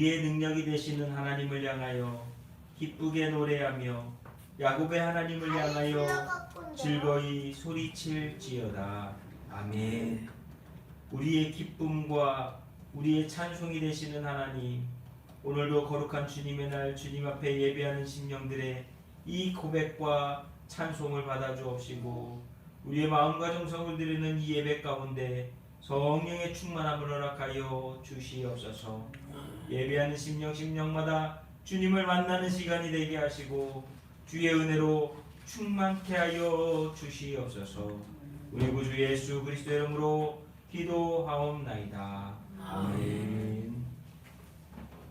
우리의 능력이 되시는 하나님을 향하여 기쁘게 노래하며 야곱의 하나님을 향하여 즐거이 소리칠지어다. 아멘. 우리의 기쁨과 우리의 찬송이 되시는 하나님, 오늘도 거룩한 주님의 날 주님 앞에 예배하는 심령들의 이 고백과 찬송을 받아 주옵시고 우리의 마음과 정성을 드리는 이 예배 가운데 성령의 충만함을 허락하여 주시옵소서. 예배하는 심령마다 주님을 만나는 시간이 되게 하시고 주의 은혜로 충만케 하여 주시옵소서. 우리 구주 예수 그리스도의 이름으로 기도하옵나이다. 아멘.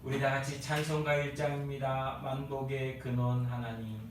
우리 다 같이 찬송가 1장입니다. 만복의 근원 하나님.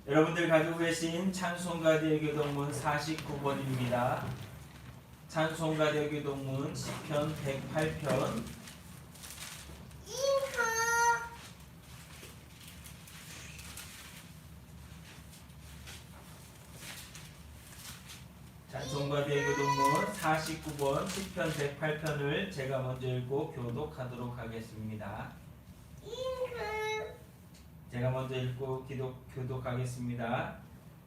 여러분들 가지고 계신 찬송가 대교동문 49번입니다. 찬송가 대교동문 시편 108편. 찬송가 대교동문 49번 시편 108편을 제가 먼저 읽고 교독하도록 하겠습니다. 제가 먼저 읽고 교독하겠습니다.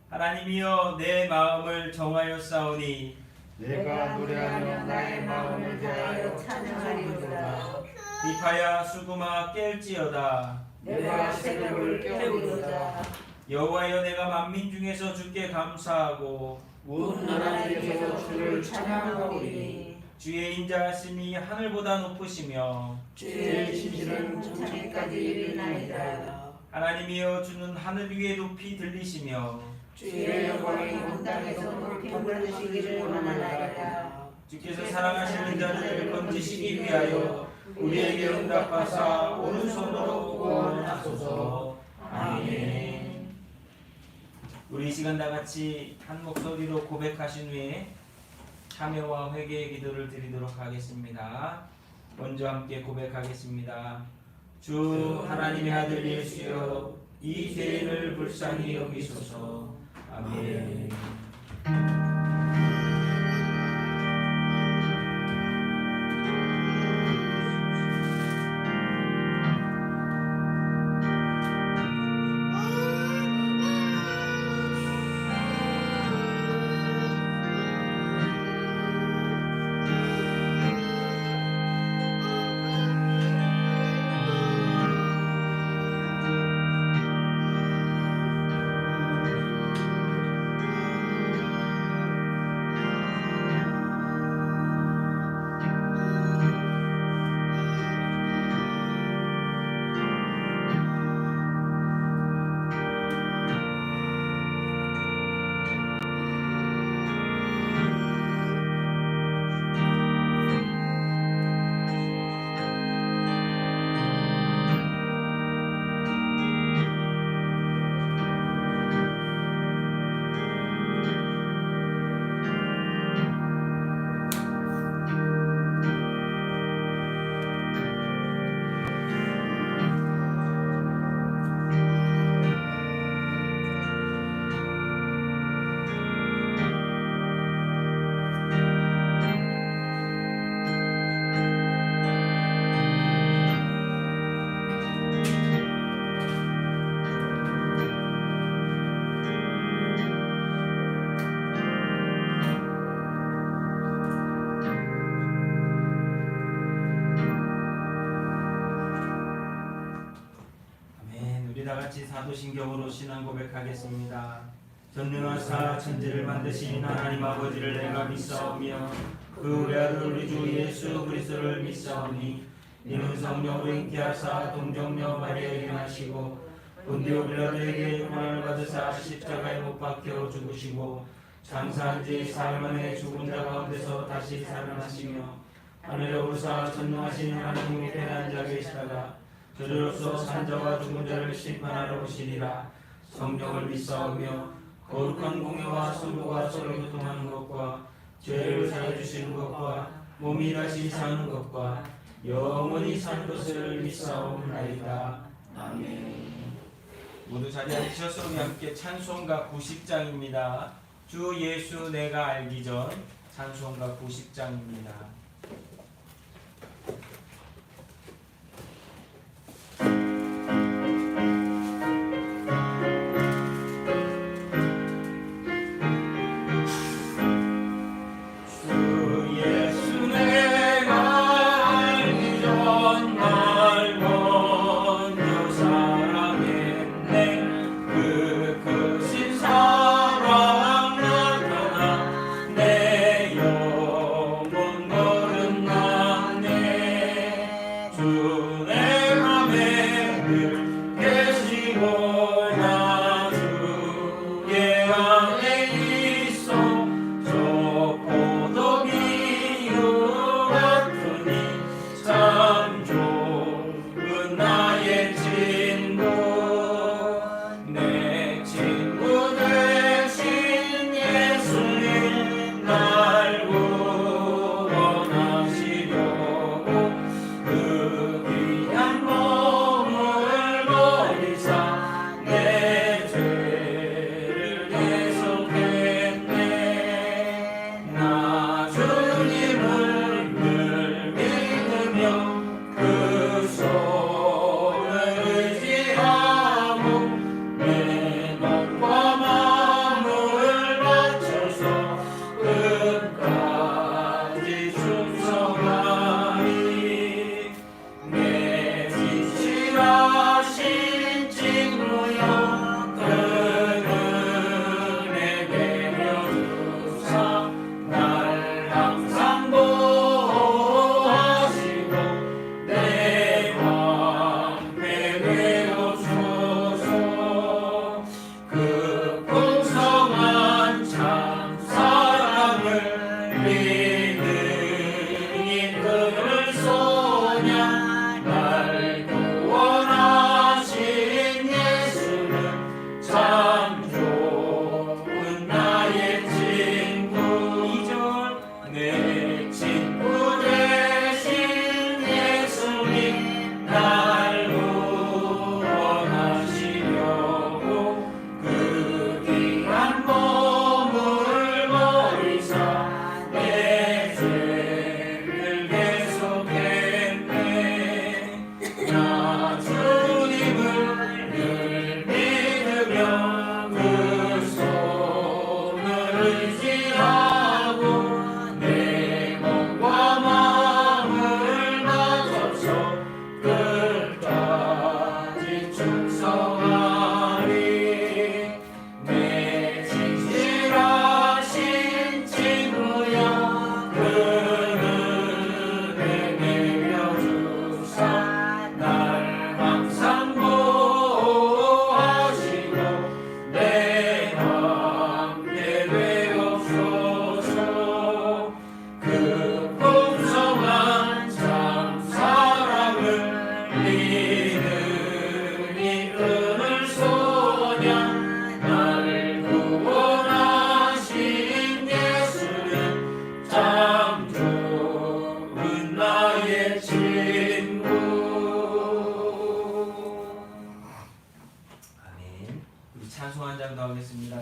하나님이여 내 마음을 정하여 싸우니 내가 노래하며 나의 마음을 대하여 찬양하리로다. 비파야 수금아 깰지어다. 내가 새벽을 깨우리로다. 여호와여 내가 만민 중에서 주께 감사하고 온 나라 중에서 주를 찬양하오리니 주의 인자하심이 하늘보다 높으시며 주의 진실은 천지까지 이르나이다. 하나님이여 주는 하늘 위에 높이 들리시며 주의 영광이 온 땅에서 높이 올라가시기를 원하나이다. 주께서 사랑하시는 자를 건지시기 위하여 우리에게 응답하사 오른손으로 구원하소서. 아멘. 우리 이 시간 다 같이 한 목소리로 고백하신 후에 참여와 회개의 기도를 드리도록 하겠습니다. 먼저 함께 고백하겠습니다. 주 하나님의 아들 예수여 이 죄인을 불쌍히 여기소서. 아멘. 다같이 사도신경으로 신앙 고백하겠습니다. 전능하사 천지를 만드신 하나님 아버지를 내가 믿사오며 그 외아들 우리 주 예수 그리스도를 믿사오니 이는 성령으로 잉태하사 동정녀 마리아에게 나시고 본디오 빌라도에게 고난을 받으사 십자가에 못 박혀 죽으시고 장사한 지 사흘 만에 죽은 자 가운데서 다시 살아나시며 하늘에 오르사 전능하신 하나님 우편에 앉아 계시다가 저주로서 산자와 죽은 자를 심판하러 오시리라. 성령을 믿사오며 거룩한 공예와 성도가 서로 교통하는 것과 죄를 사해주시는 것과 몸이 다시 사는 것과 영원히 사는 것을 믿사옵나이다. 아멘. 모두 자리에 앉으셔서 우리 함께 찬송가 90장입니다. 주 예수 내가 알기 전 찬송가 90장입니다.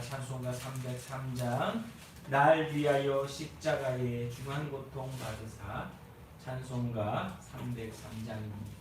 찬송가 303장 날 위하여 십자가에 중한 고통 받으사 찬송가 303장입니다.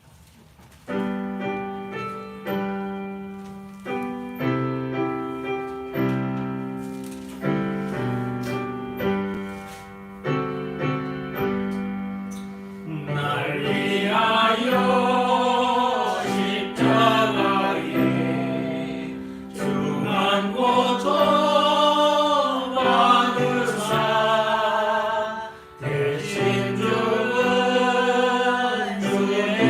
대신 죽은 주의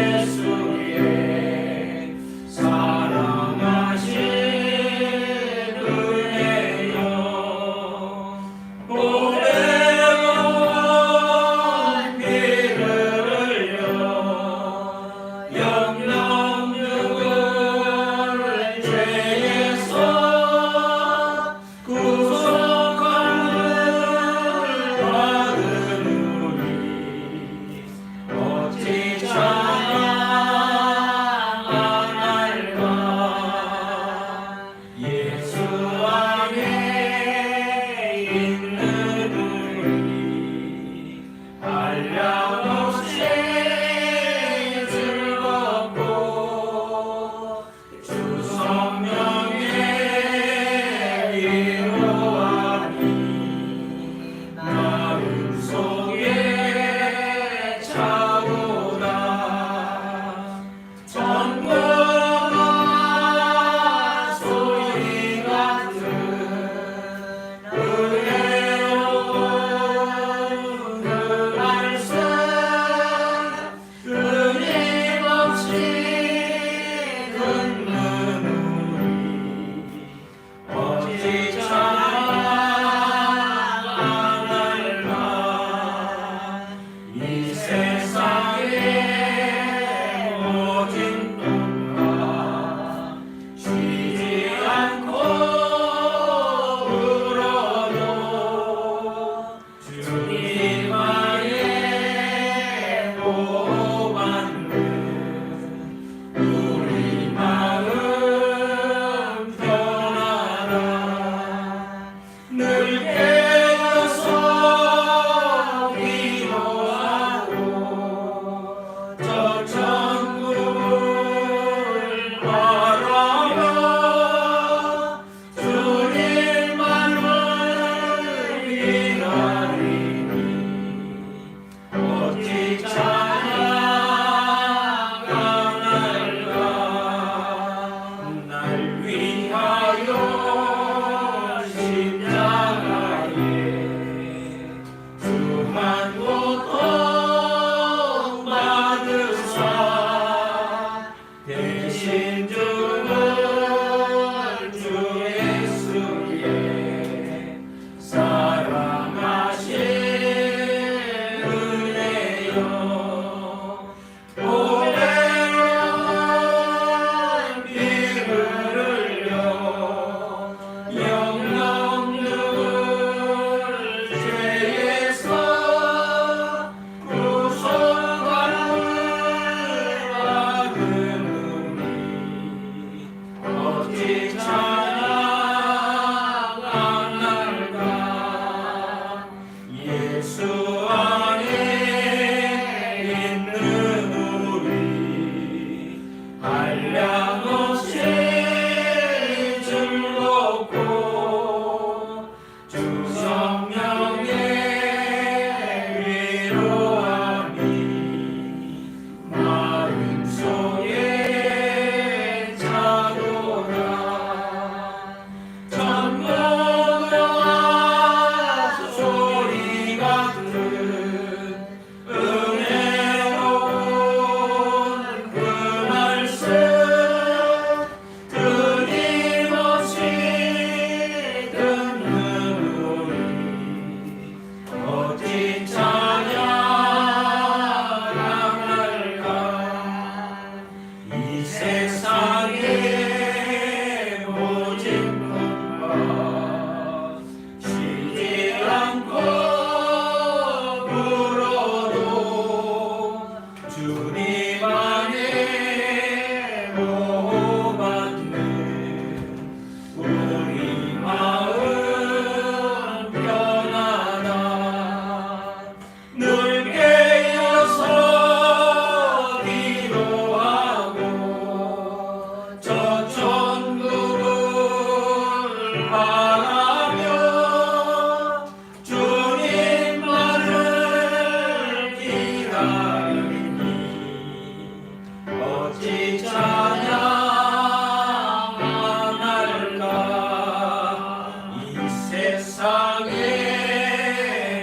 세상의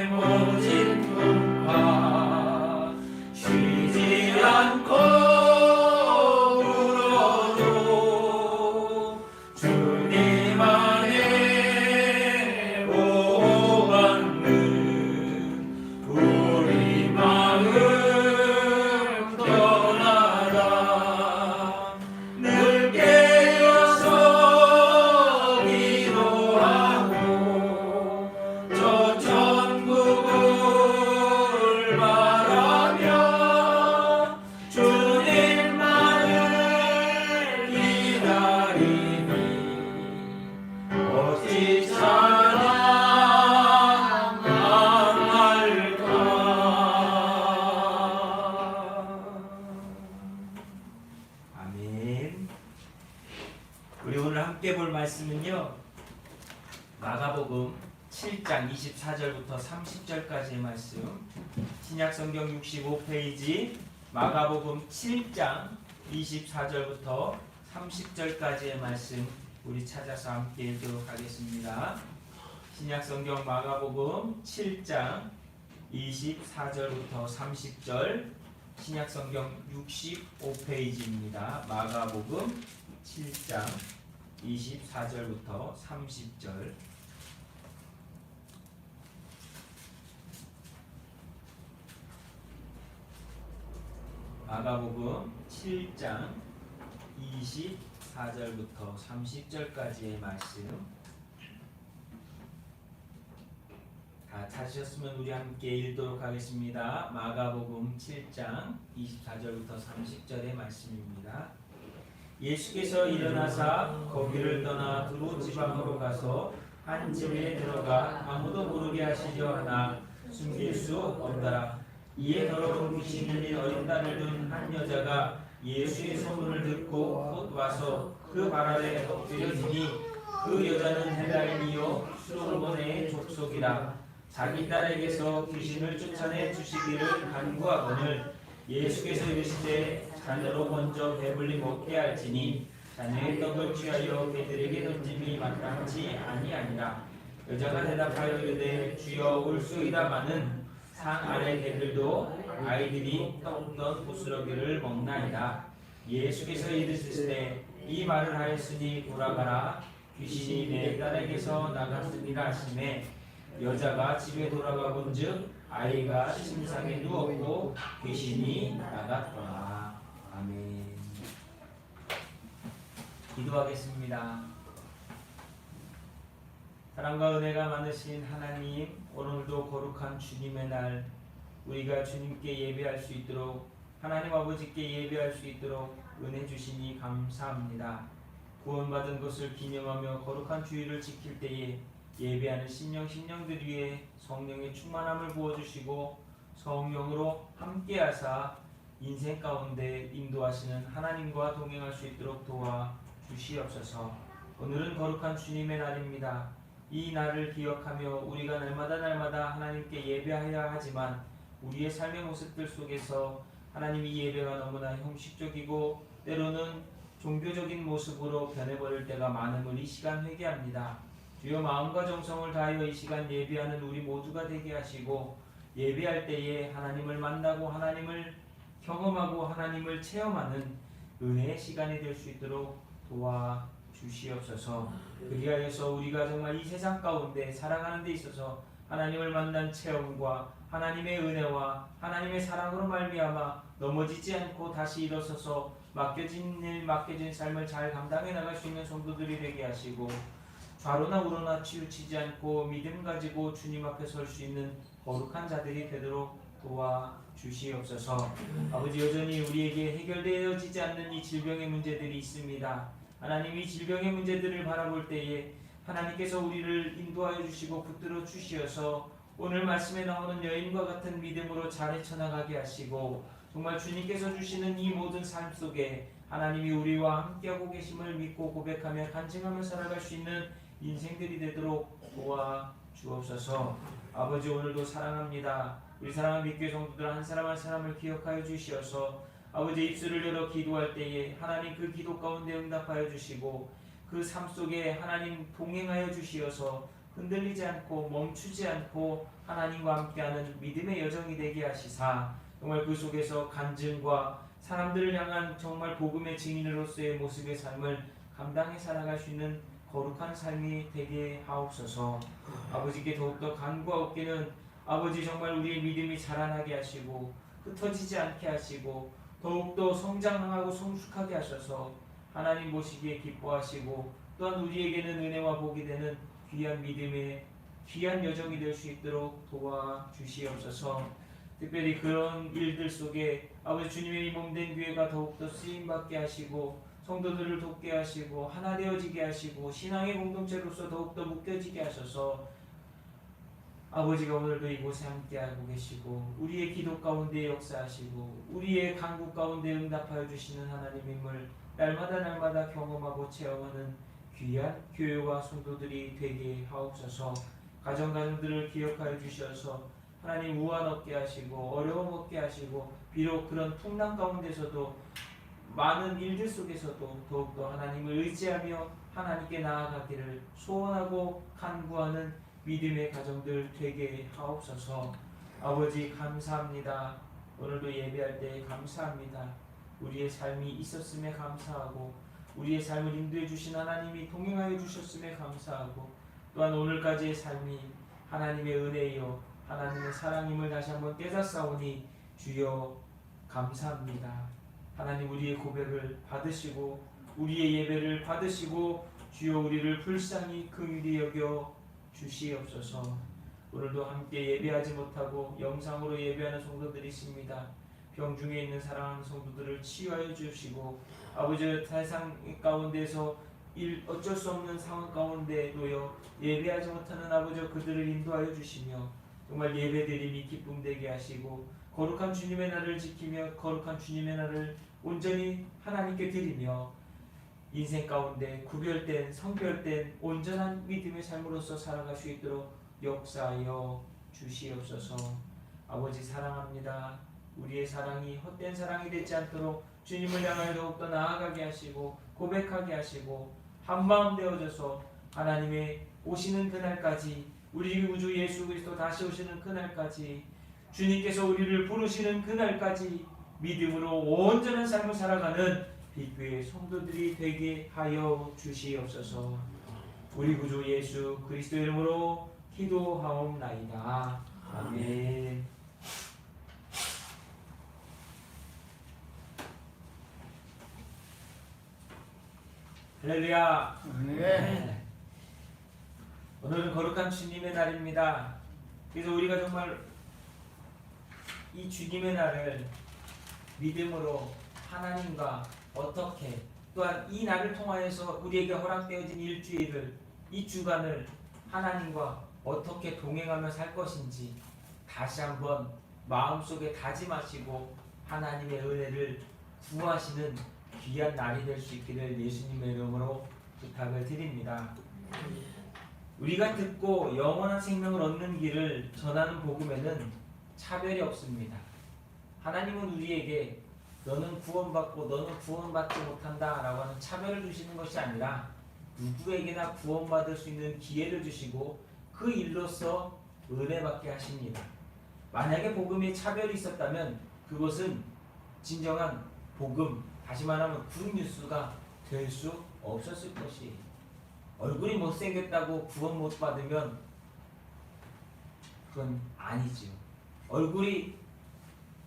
모진 풍파 쉬지 않고 울어도 주님 안에 보호받는 우리 마음 편하다. 늘 깨어서 기도하고 저 천국을 바라며 주님만을 기다리니 어찌 아멘. 우리 오늘 함께 볼 말씀은요, 마가복음 7장 24절부터 30절까지의 말씀, 신약성경 65페이지 마가복음 7장 24절부터 30절까지의 말씀 우리 찾아서 함께 읽도록 하겠습니다. 신약성경 마가복음 7장 24절부터 30절, 신약성경 65페이지입니다. 마가복음 7장 24절부터 30절. 마가복음 7장 24절부터 30절까지의 말씀. 다 찾으셨으면 우리 함께 읽도록 하겠습니다. 마가복음 7장 24절부터 30절의 말씀입니다. 예수께서 일어나사 거기를 떠나 두로 지방으로 가서 한 집에 들어가 아무도 모르게 하시려 하나 숨길 수 없더라. 이에 더러운 귀신이 들린 어린 딸을 둔 한 여자가 예수의 소문을 듣고 곧 와서 그 발 아래 엎드려지니 그 여자는 헬라인이요 수로보네의 족속이라. 자기 딸에게서 귀신을 쫓아내 주시기를 간구하거늘 예수께서 이르시되 자녀로 먼저 배불리 먹게 할지니 자녀의 떡을 취하여 개들에게 던짐이 마땅치 아니하니라. 여자가 대답하여 이르되 주여 올소이다마는 산 아래 개들도 아이들이 떡던 부스러기를 먹나이다. 예수께서 이르시되 이 말을 하였으니 돌아가라. 귀신이 내 딸에게서 나갔으니라 하시매 여자가 집에 돌아가 본즉 아이가 침상에 누웠고 귀신이 나갔더라. 아멘. 기도하겠습니다. 사랑과 은혜가 많으신 하나님, 오늘도 거룩한 주님의 날 우리가 주님께 예배할 수 있도록, 하나님 아버지께 예배할 수 있도록 은혜 주시니 감사합니다. 구원받은 것을 기념하며 거룩한 주일을 지킬 때에 예배하는 신령들 위에 성령의 충만함을 부어주시고 성령으로 함께하사 인생 가운데 인도하시는 하나님과 동행할 수 있도록 도와주시옵소서. 오늘은 거룩한 주님의 날입니다. 이 날을 기억하며 우리가 날마다 하나님께 예배해야 하지만 우리의 삶의 모습들 속에서 하나님 이 예배가 너무나 형식적이고 때로는 종교적인 모습으로 변해버릴 때가 많음을 이 시간 회개합니다. 주여 마음과 정성을 다하여 이 시간 예배하는 우리 모두가 되게 하시고 예배할 때에 하나님을 만나고 하나님을 경험하고 하나님을 체험하는 은혜의 시간이 될 수 있도록 도와주시옵소서. 그리하여서 우리가 정말 이 세상 가운데 살아가는 데 있어서 하나님을 만난 체험과 하나님의 은혜와 하나님의 사랑으로 말미암아 넘어지지 않고 다시 일어서서 맡겨진 일, 맡겨진 삶을 잘 감당해 나갈 수 있는 성도들이 되게 하시고 좌로나 우로나 치우치지 않고 믿음 가지고 주님 앞에 설 수 있는 거룩한 자들이 되도록 도와주시옵소서. 아버지, 여전히 우리에게 해결되어지지 않는 이 질병의 문제들이 있습니다. 하나님, 이 질병의 문제들을 바라볼 때에 하나님께서 우리를 인도하여 주시고 붙들어 주시어서 오늘 말씀에 나오는 여인과 같은 믿음으로 잘 헤쳐나가게 하시고 정말 주님께서 주시는 이 모든 삶 속에 하나님이 우리와 함께하고 계심을 믿고 고백하며 간증하며 살아갈 수 있는 인생들이 되도록 도와주옵소서. 아버지, 오늘도 사랑합니다. 우리 사랑하는 믿교회 성도들 한 사람 한 사람을 기억하여 주시어서 아버지 입술을 열어 기도할 때에 하나님 그 기도 가운데 응답하여 주시고 그 삶 속에 하나님 동행하여 주시어서 흔들리지 않고 멈추지 않고 하나님과 함께하는 믿음의 여정이 되게 하시사 정말 그 속에서 간증과 사람들을 향한 정말 복음의 증인으로서의 모습의 삶을 감당해 살아갈 수 있는 거룩한 삶이 되게 하옵소서. 아버지께 더욱더 간구하옵기는 아버지 정말 우리의 믿음이 자라나게 하시고 흩어지지 않게 하시고 더욱더 성장하고 성숙하게 하셔서 하나님 보시기에 기뻐하시고 또한 우리에게는 은혜와 복이 되는 귀한 믿음의 귀한 여정이 될 수 있도록 도와주시옵소서. 특별히 그런 일들 속에 아버지 주님의 이 몸된 교회가 더욱더 쓰임받게 하시고 성도들을 돕게 하시고 하나 되어지게 하시고 신앙의 공동체로서 더욱더 묶여지게 하셔서 아버지가 오늘도 이곳에 함께하고 계시고 우리의 기도 가운데 역사하시고 우리의 간구 가운데 응답하여 주시는 하나님임을 날마다 경험하고 체험하는 귀한 교회와 성도들이 되게 하옵소서. 가정들을 기억하여 주셔서 하나님 우환 없게 하시고 어려움 없게 하시고 비록 그런 풍랑 가운데서도 많은 일들 속에서도 더욱더 하나님을 의지하며 하나님께 나아가기를 소원하고 간구하는 믿음의 가정들 되게 하옵소서. 아버지 감사합니다. 오늘도 예배할 때 감사합니다. 우리의 삶이 있었음에 감사하고 우리의 삶을 인도해 주신 하나님이 동행하여 주셨음에 감사하고 또한 오늘까지의 삶이 하나님의 은혜요 하나님의 사랑임을 다시 한번 깨닫사오니 주여 감사합니다. 하나님 우리의 고백을 받으시고 우리의 예배를 받으시고 주여 우리를 불쌍히 긍휼히 여겨 주시옵소서. 오늘도 함께 예배하지 못하고 영상으로 예배하는 성도들이 있습니다. 병중에 있는 사랑하는 성도들을 치유하여 주시고 아버지 세상 가운데서 어쩔 수 없는 상황 가운데 놓여 예배하지 못하는 아버지 그들을 인도하여 주시며 정말 예배드림이 기쁨되게 하시고 거룩한 주님의 날을 지키며 거룩한 주님의 날을 온전히 하나님께 드리며 인생 가운데 구별된 성별된 온전한 믿음의 삶으로서 살아갈 수 있도록 역사하여 주시옵소서. 아버지 사랑합니다. 우리의 사랑이 헛된 사랑이 되지 않도록 주님을 향하여 더욱더 나아가게 하시고 고백하게 하시고 한마음 되어져서 하나님의 오시는 그날까지 우리 구주 예수 그리스도 다시 오시는 그날까지 주님께서 우리를 부르시는 그날까지 믿음으로 온전한 삶을 살아가는 빛교회 성도들이 되게 하여 주시옵소서. 우리 구주 예수 그리스도 이름으로 기도하옵나이다. 아멘. 할렐루야. 네. 오늘은 거룩한 주님의 날입니다. 그래서 우리가 정말 이 주님의 날을 믿음으로 하나님과 어떻게 또한 이 날을 통하여서 우리에게 허락되어진 일주일을 이 주간을 하나님과 어떻게 동행하며 살 것인지 다시 한번 마음속에 다짐하시고 하나님의 은혜를 구하시는 귀한 날이 될 수 있기를 예수님의 이름으로 부탁을 드립니다. 우리가 듣고 영원한 생명을 얻는 길을 전하는 복음에는 차별이 없습니다. 하나님은 우리에게 너는 구원받고 너는 구원받지 못한다 라고 하는 차별을 주시는 것이 아니라 누구에게나 구원받을 수 있는 기회를 주시고 그 일로서 은혜받게 하십니다. 만약에 복음에 차별이 있었다면 그것은 진정한 복음, 다시 말하면 굿뉴스가 될 수 없었을 것이에요. 얼굴이 못생겼다고 구원 못 받으면 그건 아니지요. 얼굴이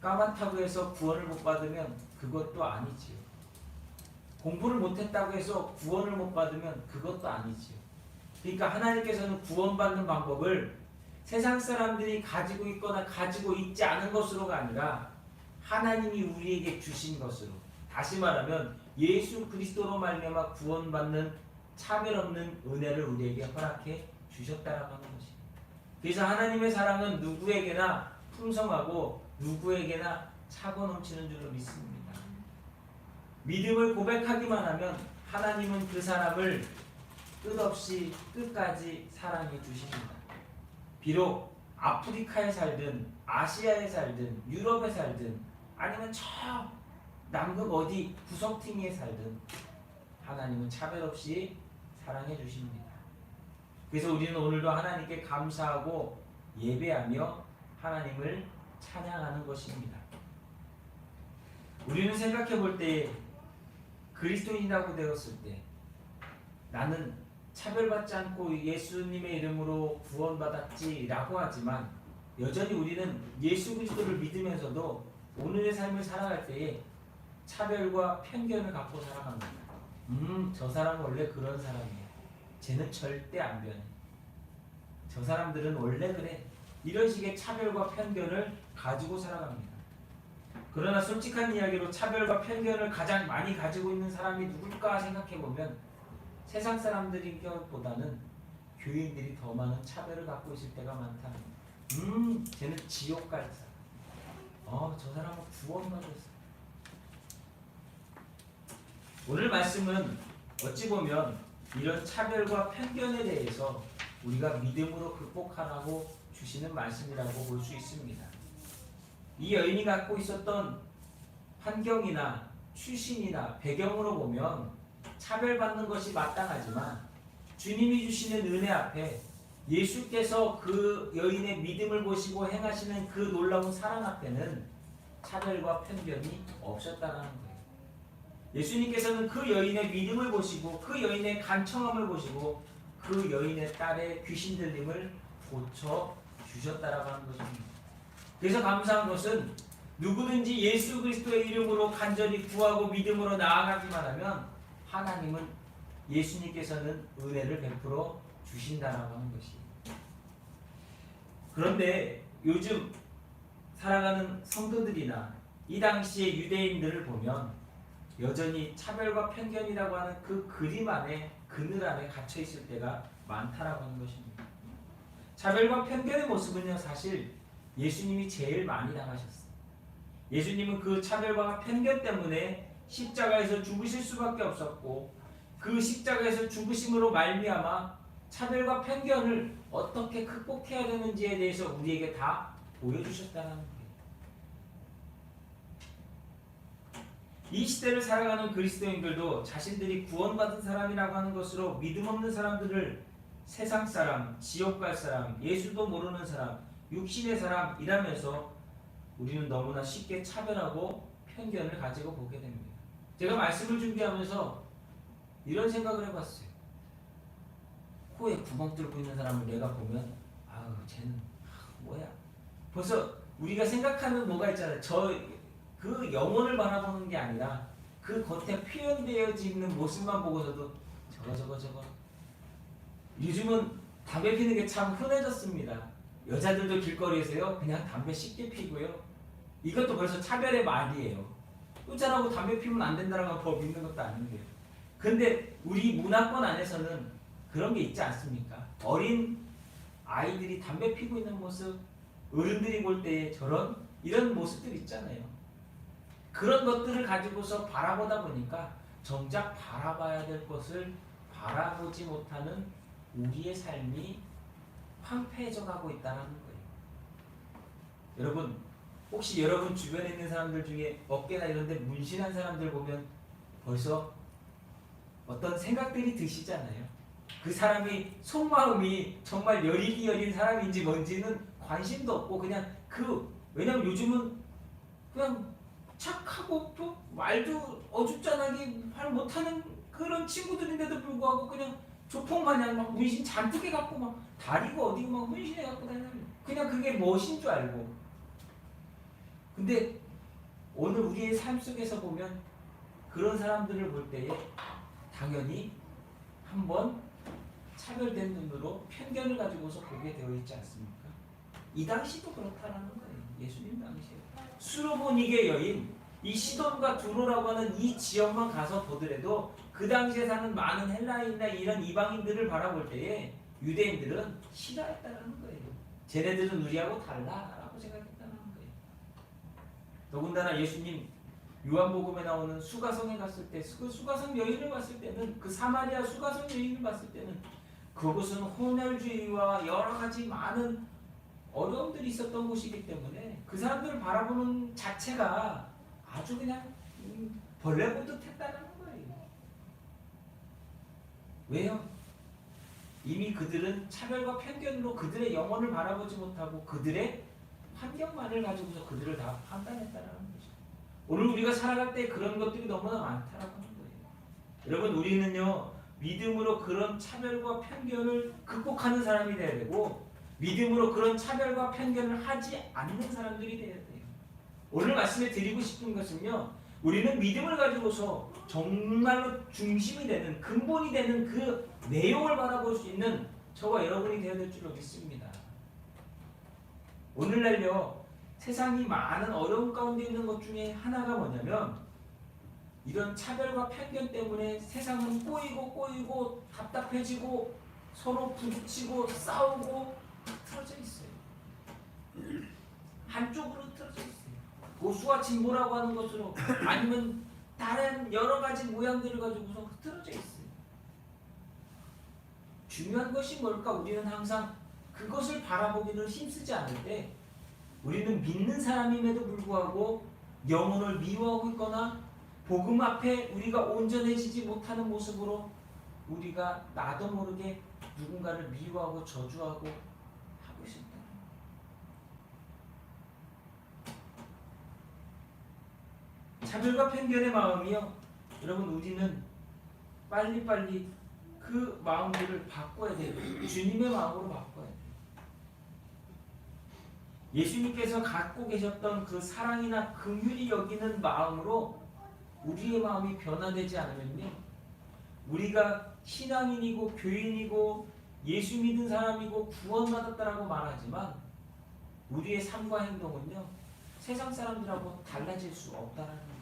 까맣다고 해서 구원을 못 받으면 그것도 아니지요. 공부를 못했다고 해서 구원을 못 받으면 그것도 아니지요. 그러니까 하나님께서는 구원받는 방법을 세상 사람들이 가지고 있거나 가지고 있지 않은 것으로가 아니라 하나님이 우리에게 주신 것으로, 다시 말하면 예수 그리스도로 말미암아 구원받는 차별 없는 은혜를 우리에게 허락해 주셨다라고 하는 것입니다. 그래서 하나님의 사랑은 누구에게나 풍성하고 누구에게나 차고 넘치는 줄로 믿습니다. 믿음을 고백하기만 하면 하나님은 그 사람을 끝없이 끝까지 사랑해 주십니다. 비록 아프리카에 살든 아시아에 살든 유럽에 살든 아니면 저 남극 어디 구석탱이에 살든 하나님은 차별 없이 사랑해 주십니다. 그래서 우리는 오늘도 하나님께 감사하고 예배하며 하나님을 찬양하는 것입니다. 우리는 생각해 볼 때 그리스도인이라고 되었을 때 나는 차별받지 않고 예수님의 이름으로 구원받았지라고 하지만 여전히 우리는 예수 그리스도를 믿으면서도 오늘의 삶을 살아갈 때에 차별과 편견을 갖고 살아갑니다. 저 사람은 원래 그런 사람이야. 쟤는 절대 안 변해. 저 사람들은 원래 그래. 이런 식의 차별과 편견을 가지고 살아갑니다. 그러나 솔직한 이야기로 차별과 편견을 가장 많이 가지고 있는 사람이 누굴까 생각해보면 세상 사람들인 것보다는 교인들이 더 많은 차별을 갖고 있을 때가 많다. 쟤는 지옥 갈 사람. 저 사람은 구원받았어. 오늘 말씀은 어찌 보면 이런 차별과 편견에 대해서 우리가 믿음으로 극복하라고 주시는 말씀이라고 볼 수 있습니다. 이 여인이 갖고 있었던 환경이나 출신이나 배경으로 보면 차별받는 것이 마땅하지만 주님이 주시는 은혜 앞에 예수께서 그 여인의 믿음을 보시고 행하시는 그 놀라운 사랑 앞에는 차별과 편견이 없었다는 거예요. 예수님께서는 그 여인의 믿음을 보시고 그 여인의 간청함을 보시고 그 여인의 딸의 귀신 들림을 고쳐 주셨다라고 하는 것입니다. 그래서 감사한 것은 누구든지 예수 그리스도의 이름으로 간절히 구하고 믿음으로 나아가기만 하면 하나님은 예수님께서는 은혜를 베풀어 주신다라고 하는 것이에요. 그런데 요즘 살아가는 성도들이나 이 당시의 유대인들을 보면 여전히 차별과 편견이라고 하는 그 그림 안에 그늘 안에 갇혀 있을 때가 많다라고 하는 것입니다. 차별과 편견의 모습은요 사실 예수님이 제일 많이 당하셨어요. 예수님은 그 차별과 편견 때문에 십자가에서 죽으실 수밖에 없었고 그 십자가에서 죽으심으로 말미암아 차별과 편견을 어떻게 극복해야 되는지에 대해서 우리에게 다 보여주셨다는 거예요. 이 시대를 살아가는 그리스도인들도 자신들이 구원받은 사람이라고 하는 것으로 믿음 없는 사람들을 세상 사람, 지옥 갈 사람, 예수도 모르는 사람, 육신의 사람이라면서 우리는 너무나 쉽게 차별하고 편견을 가지고 보게 됩니다. 제가 말씀을 준비하면서 이런 생각을 해봤어요. 코에 구멍 뚫고 있는 사람을 내가 보면 아우 쟤는 뭐야. 벌써 우리가 생각하는 뭐가 있잖아요. 그 영혼을 바라보는 게 아니라 그 겉에 표현되어 있는 모습만 보고서도 저거. 요즘은 담배 피는 게 참 흔해졌습니다. 여자들도 길거리에서요 그냥 담배 쉽게 피고요. 이것도 벌써 차별의 말이에요. 여자라고 담배 피우면 안 된다라는 법 있는 것도 아닌데요. 근데 우리 문화권 안에서는 그런 게 있지 않습니까? 어린 아이들이 담배 피고 있는 모습, 어른들이 볼 때 이런 모습들 있잖아요. 그런 것들을 가지고서 바라보다 보니까 정작 바라봐야 될 것을 바라보지 못하는 우리의 삶이 황폐해져 가고 있다는 거예요. 여러분, 혹시 여러분 주변에 있는 사람들 중에 어깨나 이런 데 문신한 사람들 보면 벌써 어떤 생각들이 드시잖아요. 그 사람이 속마음이 정말 여리기 여린 사람인지 뭔지는 관심도 없고 그냥 왜냐면 요즘은 그냥 착하고 또 말도 어줍잖하게 말 못하는 그런 친구들인데도 불구하고 그냥 조폭마냥 막 문신 잔뜩 해갖고 막 다리가 어디고 막 문신해갖고 다니는 그냥 그게 멋인 줄 알고. 근데 오늘 우리의 삶 속에서 보면 그런 사람들을 볼 때에 당연히 한번 차별된 눈으로 편견을 가지고서 보게 되어 있지 않습니까? 이 당시도 그렇다라는 거예요. 예수님 당시에 수로보니게 여인, 이 시돈과 두로라고 하는 이 지역만 가서 보더라도 그 당시에 사는 많은 헬라인이나 이런 이방인들을 바라볼 때에 유대인들은 싫어했다는 거예요. 쟤네들은 우리하고 달라라고 생각했다는 거예요. 더군다나 예수님 요한복음에 나오는 수가성에 갔을 때 그 수가성 여인을 봤을 때는 그 사마리아 수가성 여인을 봤을 때는 그곳은 혼혈주의와 여러 가지 많은 어려움들이 있었던 곳이기 때문에 그 사람들을 바라보는 자체가 아주 그냥 벌레 보듯 했다는 거예요. 왜요? 이미 그들은 차별과 편견으로 그들의 영혼을 바라보지 못하고 그들의 환경만을 가지고서 그들을 다 판단했다라는 거죠. 오늘 우리가 살아갈 때 그런 것들이 너무나 많다라고 하는 거예요. 여러분 우리는요 믿음으로 그런 차별과 편견을 극복하는 사람이 되어야 되고 믿음으로 그런 차별과 편견을 하지 않는 사람들이 되어야 돼요. 오늘 말씀에 드리고 싶은 것은요 우리는 믿음을 가지고서 정말로 중심이 되는 근본이 되는 그 내용을 바라볼 수 있는 저와 여러분이 되어야 될 줄로 믿습니다. 오늘날요 세상이 많은 어려움 가운데 있는 것 중에 하나가 뭐냐면 이런 차별과 편견 때문에 세상은 꼬이고 답답해지고 서로 부딪히고 싸우고 틀어져 있어요. 한쪽으로 틀어져 있어요. 보수와 진보라고 하는 것으로 아니면 다른 여러 가지 모양들을 가지고서 흐트러져 있어요. 중요한 것이 뭘까? 우리는 항상 그것을 바라보기를 힘쓰지 않을 때 우리는 믿는 사람임에도 불구하고 영혼을 미워하고 있거나 복음 앞에 우리가 온전해지지 못하는 모습으로 우리가 나도 모르게 누군가를 미워하고 저주하고 하고 있습니다. 차별과 편견의 마음이요. 여러분 우리는 빨리빨리 그 마음들을 바꿔야 돼요. 주님의 마음으로 바꿔야 돼요. 예수님께서 갖고 계셨던 그 사랑이나 긍휼히 여기는 마음으로 우리의 마음이 변화되지 않으면요. 우리가 신앙인이고 교인이고 예수 믿은 사람이고 구원받았다라고 말하지만 우리의 삶과 행동은요. 세상 사람들하고 달라질 수 없다라는 거예요.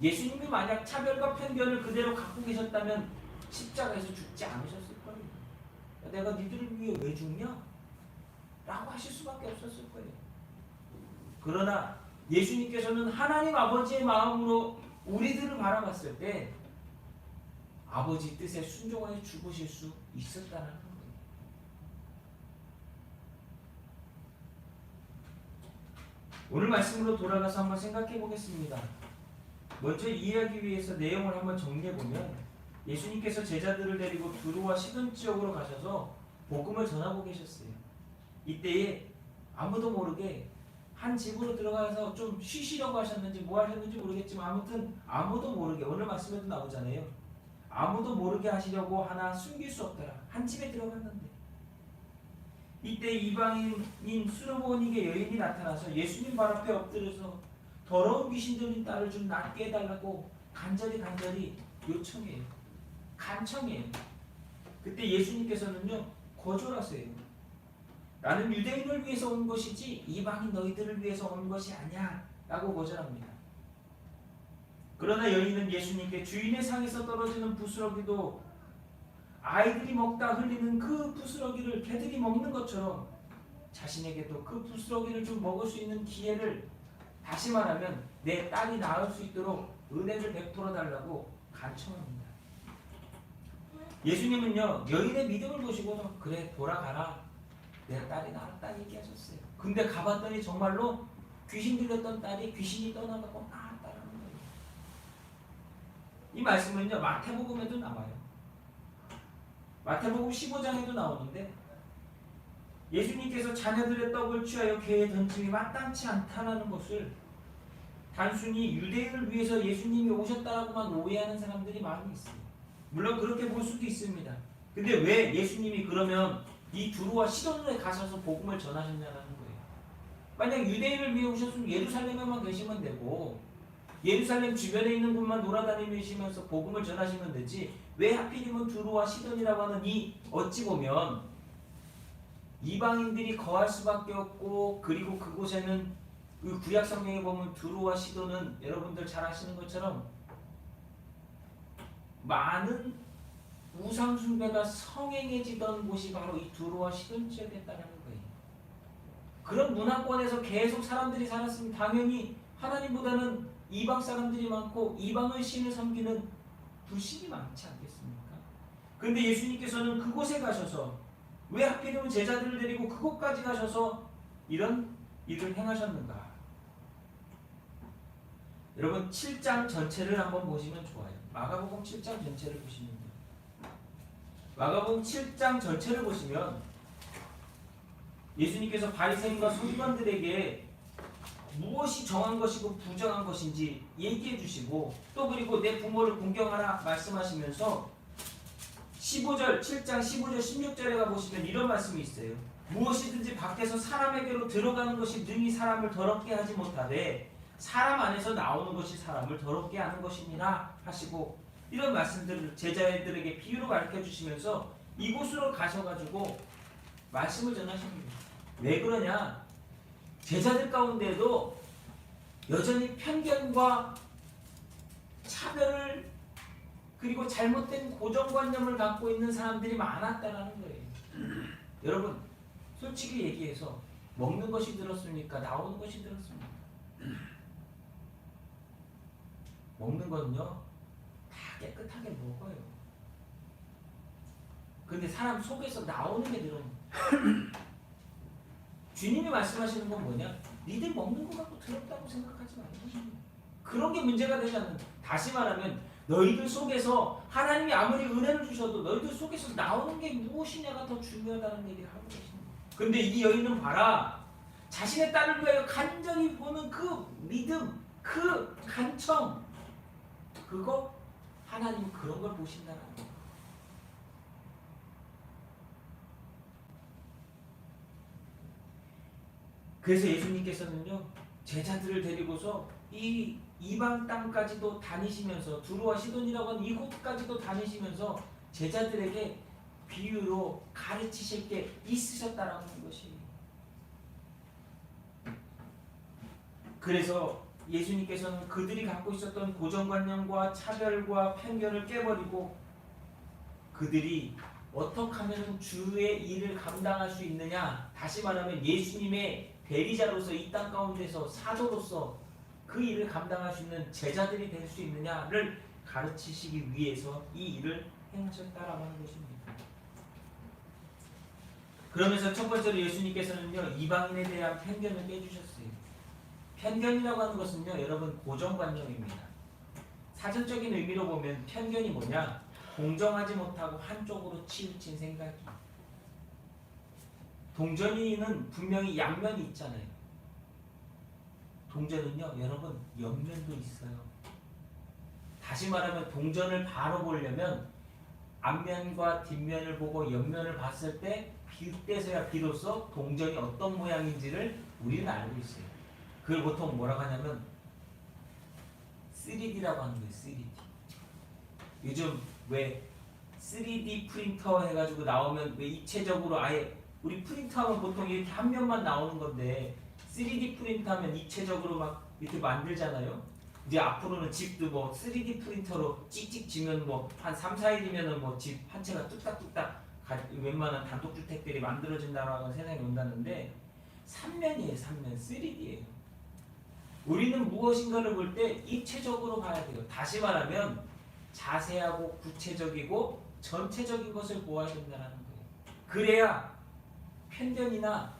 예수님이 만약 차별과 편견을 그대로 갖고 계셨다면 십자가에서 죽지 않으셨을 거예요. 내가 니들을 위해 왜 죽냐? 라고 하실 수밖에 없었을 거예요. 그러나 예수님께서는 하나님 아버지의 마음으로 우리들을 바라봤을 때 아버지 뜻에 순종하여 죽으실 수 있었다는 거예요. 오늘 말씀으로 돌아가서 한번 생각해 보겠습니다. 먼저 이해하기 위해서 내용을 한번 정리해 보면 예수님께서 제자들을 데리고 두루와 시돈 지역으로 가셔서 복음을 전하고 계셨어요. 이때에 아무도 모르게 한 집으로 들어가서 좀 쉬시려고 하셨는지 뭐 하셨는지 모르겠지만 아무튼 아무도 모르게 오늘 말씀에도 나오잖아요. 아무도 모르게 하시려고 하나 숨길 수 없더라. 한 집에 들어갔는데 이때 이방인인 수르보니게 여인이 나타나서 예수님 발 앞에 엎드려서 더러운 귀신 들린 딸을 좀 낫게 해달라고 간절히 요청해요. 간청해요. 그때 예수님께서는요 거절하세요. 나는 유대인을 위해서 온 것이지 이방인 너희들을 위해서 온 것이 아니야 라고 거절합니다. 그러나 여인은 예수님께 주인의 상에서 떨어지는 부스러기도 아이들이 먹다 흘리는 그 부스러기를 개들이 먹는 것처럼 자신에게도 그 부스러기를 좀 먹을 수 있는 기회를 다시 말하면 내 딸이 나을 수 있도록 은혜를 베풀어 달라고 간청합니다. 예수님은요 여인의 믿음을 보시고서 그래 돌아가라 내 딸이 나았다 얘기하셨어요. 근데 가봤더니 정말로 귀신 들렸던 딸이 귀신이 떠나가고 나았다라는 거예요. 이 말씀은요 마태복음에도 나와요. 마태복음 15장에도 나오는데 예수님께서 자녀들의 떡을 취하여 개에 던짐이 마땅치 않다는 것을 단순히 유대인을 위해서 예수님이 오셨다라고만 오해하는 사람들이 많이 있어요. 물론 그렇게 볼 수도 있습니다. 근데 왜 예수님이 그러면 이 두루와 시돈에 가셔서 복음을 전하셨냐는 거예요. 만약 유대인을 위해 오셨으면 예루살렘에만 계시면 되고 예루살렘 주변에 있는 곳만 돌아다니시면서 복음을 전하시면 되지 왜 하필이면 두루와 시돈이라고 하는 이 어찌 보면 이방인들이 거할 수밖에 없고 그리고 그곳에는 그 구약 성경에 보면 두루와 시돈은 여러분들 잘 아시는 것처럼 많은 우상 숭배가 성행해지던 곳이 바로 이 두루와 시돈 지역이었다는 거예요. 그런 문화권에서 계속 사람들이 살았으면 당연히 하나님보다는 이방 사람들이 많고 이방의 신을 섬기는 불신이 많지 않겠습니까? 그런데 예수님께서는 그곳에 가셔서 왜 하필이면 제자들을 데리고 그곳까지 가셔서 이런 일을 행하셨는가? 여러분 7장 전체를 한번 보시면 좋아요. 마가복음 7장 전체를 보시면 돼요. 마가복음 7장 전체를 보시면 예수님께서 바리새인과 서기관들에게 무엇이 정한 것이고 부정한 것인지 얘기해 주시고 또 그리고 내 부모를 공경하라 말씀하시면서 7장 15절 16절에 가보시면 이런 말씀이 있어요. 무엇이든지 밖에서 사람에게로 들어가는 것이 능히 사람을 더럽게 하지 못하되 사람 안에서 나오는 것이 사람을 더럽게 하는 것이니라 하시고 이런 말씀들을 제자들에게 비유로 가르쳐 주시면서 이곳으로 가셔가지고 말씀을 전하십니다. 왜 그러냐? 제자들 가운데도 여전히 편견과 차별을 그리고 잘못된 고정관념을 갖고 있는 사람들이 많았다라는 거예요. 여러분 솔직히 얘기해서 먹는 것이 들었습니까? 나오는 것이 들었습니까? 먹는 건요 다 깨끗하게 먹어요. 근데 사람 속에서 나오는 게 들어요. 주님이 말씀하시는 건 뭐냐? 니들 먹는 거 갖고 더럽다고 생각하지 말고 그런 게 문제가 되지 않는다. 다시 말하면 너희들 속에서 하나님이 아무리 은혜를 주셔도 너희들 속에서 나오는 게 무엇이냐가 더 중요하다는 얘기를 하고 계십니다. 근데 이 여인은 봐라. 자신의 딸을 위하여 간절히 보는 그 믿음, 그 간청 그거 하나님은 그런 걸 보신다는 거예요. 그래서 예수님께서는요 제자들을 데리고서 이 이방 땅까지도 다니시면서 두루와 시돈이라고 하는 이곳까지도 다니시면서 제자들에게 비유로 가르치실 게 있으셨다라는 것이. 그래서 예수님께서는 그들이 갖고 있었던 고정관념과 차별과 편견을 깨버리고 그들이 어떻게 하면 주의 일을 감당할 수 있느냐, 다시 말하면 예수님의 대리자로서 이 땅 가운데서 사도로서 그 일을 감당할 수 있는 제자들이 될 수 있느냐를 가르치시기 위해서 이 일을 행하셨다라고 하는 것입니다. 그러면서 첫 번째로 예수님께서는요 이방인에 대한 편견을 깨주셨어요. 편견이라고 하는 것은요 여러분 고정관념입니다. 사전적인 의미로 보면 편견이 뭐냐? 공정하지 못하고 한쪽으로 치우친 생각이. 동전이는 분명히 양면이 있잖아요. 동전은요 여러분 옆면도 있어요. 다시 말하면 동전을 바로 보려면 앞면과 뒷면을 보고 옆면을 봤을 때 그때서야 비로소 동전이 어떤 모양인지를 우리는 알고 있어요. 그걸 보통 뭐라고 하냐면 3D라고 하는 거예요. 3D. 요즘 왜 3D 프린터 해가지고 나오면 왜 입체적으로 아예 우리 프린터하면 보통 이렇게 한 면만 나오는 건데 3D 프린터하면 입체적으로 막 이렇게 만들잖아요. 이제 앞으로는 집도 뭐 3D 프린터로 찍찍 지면 뭐 한 3, 4일이면은 뭐 집 한 채가 뚝딱뚝딱 웬만한 단독주택들이 만들어진다라는 세상이 온다는데 3면이에요. 3면 3D예요. 우리는 무엇인가를 볼 때 입체적으로 봐야 돼요. 다시 말하면 자세하고 구체적이고 전체적인 것을 보아야 된다는 거예요. 그래야 편견이나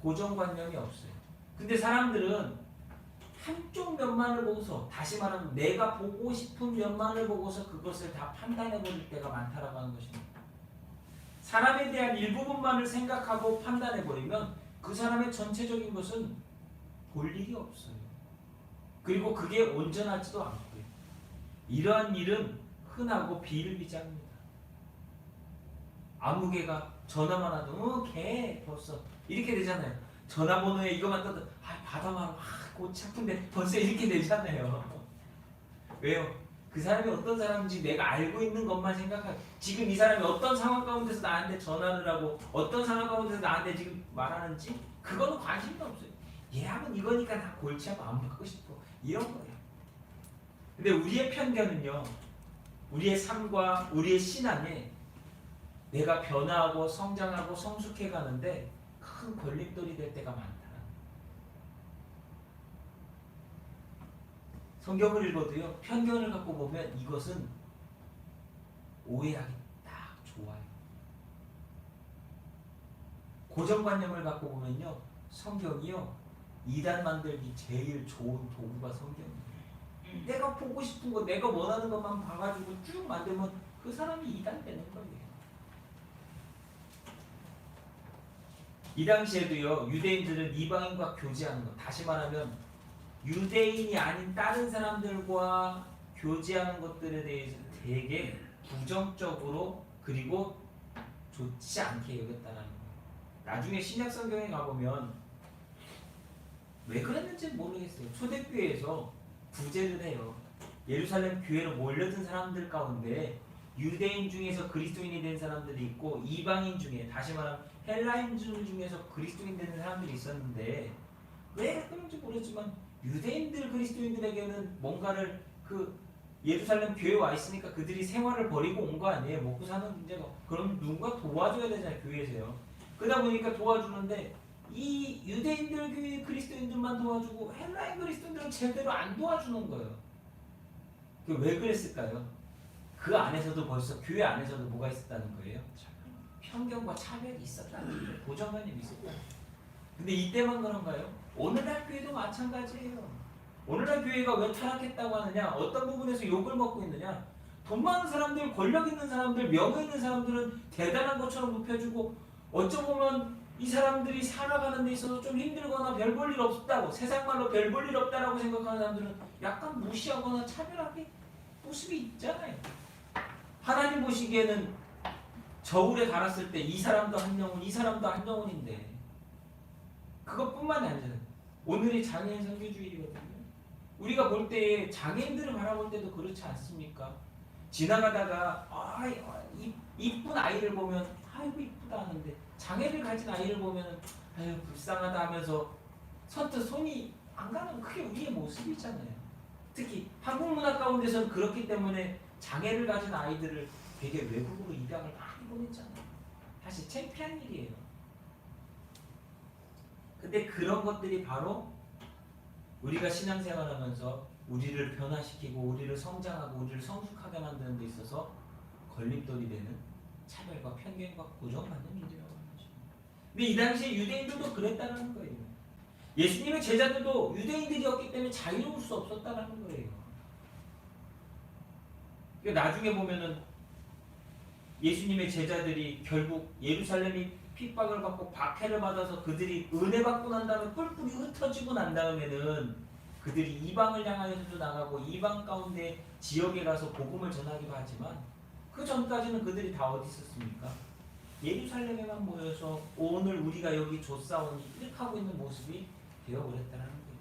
고정관념이 없어요. 근데 사람들은 한쪽 면만을 보고서, 다시 말하면 내가 보고 싶은 면만을 보고서 그것을 다 판단해 버릴 때가 많다라고 하는 것입니다. 사람에 대한 일부분만을 생각하고 판단해 버리면 그 사람의 전체적인 것은 볼 일이 없어요. 그리고 그게 온전하지도 않고요. 이러한 일은 흔하고 비일비재합니다. 아무개가 전화만 하도 걔 벌써 이렇게 되잖아요. 전화번호에 이거만 떠도 받아봐 골치 아픈데 벌써 이렇게 되잖아요. 왜요? 그 사람이 어떤 사람인지 내가 알고 있는 것만 생각하고 지금 이 사람이 어떤 상황 가운데서 나한테 전화를 하고 어떤 상황 가운데서 나한테 지금 말하는지 그거는 관심도 없어요. 얘 하면 이거니까 나 골치 아파 안 받고 싶어 이런 거예요. 근데 우리의 편견은요 우리의 삶과 우리의 신앙에 내가 변화하고 성장하고 성숙해 가는데 큰 걸림돌이 될 때가 많다. 성경을 읽어도요 편견을 갖고 보면 이것은 오해하기 딱 좋아요. 고정관념을 갖고 보면요 성경이요 이단 만들기 제일 좋은 도구가 성경이에요. 내가 보고 싶은 거 내가 원하는 것만 봐가지고 쭉 만들면 그 사람이 이단 되는 거예요. 이 당시에도요 유대인들은 이방인과 교제하는 것, 다시 말하면 유대인이 아닌 다른 사람들과 교제하는 것들에 대해서 되게 부정적으로 그리고 좋지 않게 여겼다는 거예요. 나중에 신약 성경에 가보면 왜 그랬는지 모르겠어요. 초대교회에서 구제를 해요. 예루살렘 교회로 몰려든 사람들 가운데 유대인 중에서 그리스도인이 된 사람들이 있고 이방인 중에, 다시 말하면 헬라인 중에서 그리스도인 되는 사람들이 있었는데 왜 그런지 모르지만 유대인들 그리스도인들에게는 뭔가를 예루살렘 교회에 와 있으니까 그들이 생활을 버리고 온 거 아니에요. 먹고 사는 문제가. 그럼 누군가 도와줘야 되잖아요. 교회에서요. 그러다 보니까 도와주는데 이 유대인들 교회 그리스도인들만 도와주고 헬라인 그리스도인들은 제대로 안 도와주는 거예요. 왜 그랬을까요? 그 안에서도 벌써 교회 안에서도 뭐가 있었다는 거예요? 편견과 차별이 있었다는 거예요. 고정관념이 있었다는 거예요. 근데 이때만 그런가요? 오늘날 교회도 마찬가지예요. 오늘날 교회가 왜 타락했다고 하느냐? 어떤 부분에서 욕을 먹고 있느냐? 돈 많은 사람들, 권력 있는 사람들, 명예 있는 사람들은 대단한 것처럼 높여주고 어쩌보면 이 사람들이 살아가는 데 있어서 좀 힘들거나 별 볼 일 없다고, 세상 말로 별 볼 일 없다라고 생각하는 사람들은 약간 무시하거나 차별하게 모습이 있잖아요. 하나님 보시기에는 저울에 갈았을 때 이 사람도 한 영혼, 이 사람도 한 영혼인데 그것뿐만이 아니잖아요. 오늘이 장애인 선교주일이거든요. 우리가 볼 때 장애인들을 바라볼 때도 그렇지 않습니까? 지나가다가 이쁜 아이를 보면 아이고 이쁘다 하는데 장애를 가진 아이를 보면 아유 불쌍하다 하면서 선뜻 손이 안 가는 그게 우리의 모습이잖아요. 특히 한국 문화 가운데서는 그렇기 때문에 장애를 가진 아이들을 되게 외국으로 입양을 많이 보냈잖아요. 사실 창피한 일이에요. 근데 그런 것들이 바로 우리가 신앙생활하면서 우리를 변화시키고 우리를 성장하고 우리를 성숙하게 만드는 데 있어서 걸림돌이 되는 차별과 편견과 고정관념이 일이라고 하는 거죠. 근데 이 당시에 유대인들도 그랬다는 거예요. 예수님의 제자들도 유대인들이었기 때문에 자유로울 수 없었다는 거예요. 그러니까 나중에 보면은 예수님의 제자들이 결국 예루살렘이 핍박을 받고 박해를 받아서 그들이 은혜 받고 난 다음에 뿔뿔이 흩어지고 난 다음에는 그들이 이방을 향하여서도 나가고 이방 가운데 지역에 가서 복음을 전하기도 하지만 그 전까지는 그들이 다 어디 있었습니까? 예루살렘에만 모여서 오늘 우리가 여기 조사오니 이렇게 하고 있는 모습이 되어버렸다는 거예요.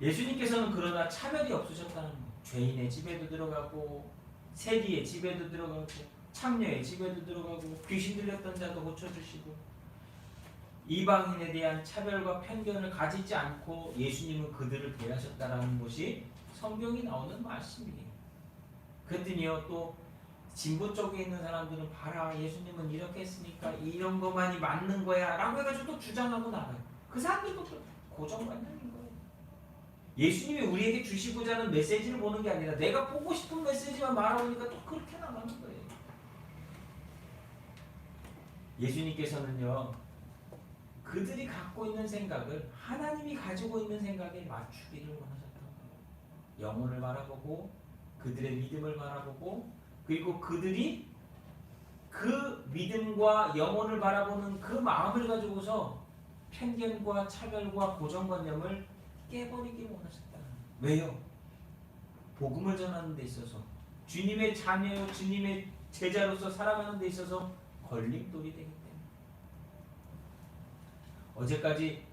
예수님께서는 그러나 차별이 없으셨다는 거예요. 죄인의 집에도 들어가고 세리의 집에도 들어가고 창녀의 집에도 들어가고 귀신 들렸던 자도 고쳐주시고 이방인에 대한 차별과 편견을 가지지 않고 예수님은 그들을 대하셨다라는 것이 성경이 나오는 말씀이에요. 그랬더니요 또 진보 쪽에 있는 사람들은 봐라 예수님은 이렇게 했으니까 이런 것만이 맞는 거야 라고 해가지고 또 주장하고 나가요. 그 사람들도 고정관념인 거예요. 예수님이 우리에게 주시고자 하는 메시지를 보는 게 아니라 내가 보고 싶은 메시지만 말하니까 또 그렇게 나가는 거예요. 예수님께서는요 그들이 갖고 있는 생각을 하나님이 가지고 있는 생각에 맞추기를 원하셨던 거예요. 영혼을 바라보고 그들의 믿음을 바라보고 그리고 그들이 그 믿음과 영혼을 바라보는 그 마음을 가지고서 편견과 차별과 고정관념을 깨버리기를 원하셨다. 왜요? 복음을 전하는 데 있어서 주님의 자녀요 주님의 제자로서 살아가는 데 있어서 걸림돌이 되기 때문에 어제까지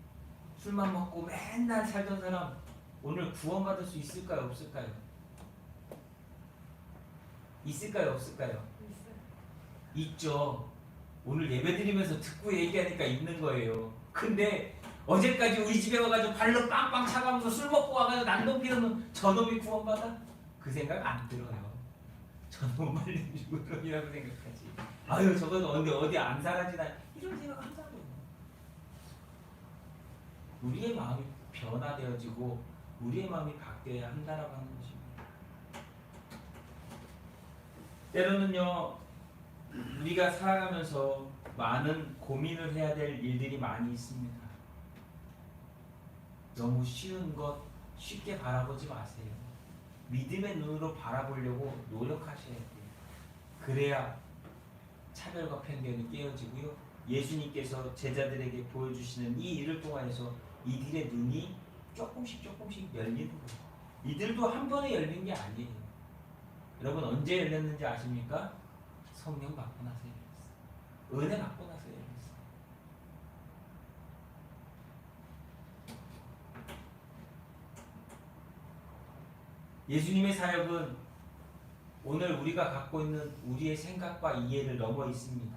술만 먹고 맨날 살던 사람 오늘 구원받을 수 있을까요? 없을까요? 있을까요? 없을까요? 있죠. 오늘 예배드리면서 듣고 얘기하니까 있는 거예요. 근데 어제까지 우리 집에 와가지고 발로 빵빵 차가면서 술 먹고 와가지고 난동 피우는 저놈이 구원받아? 그 생각 안 들어요. 저놈 말린 죽으놈이라고 생각하지. 아유 저건 어디 안 사라지나 이런 생각 한다고요. 우리의 마음이 변화되어지고 우리의 마음이 바뀌어야 한다라고 하는 것입니다. 때로는요 우리가 살아가면서 많은 고민을 해야 될 일들이 많이 있습니다. 너무 쉬운 것 쉽게 바라보지 마세요. 믿음의 눈으로 바라보려고 노력하셔야 돼요. 그래야 차별과 편견이 깨어지고요. 예수님께서 제자들에게 보여주시는 이 일을 통하여서 이들의 눈이 조금씩 열리는 거예요. 이들도 한 번에 열린 게 아니에요. 여러분 언제 열렸는지 아십니까? 성령 받고 나서 열렸어요. 은혜 받고 나서 열렸어요. 예수님의 사역은 오늘 우리가 갖고 있는 우리의 생각과 이해를 넘어 있습니다.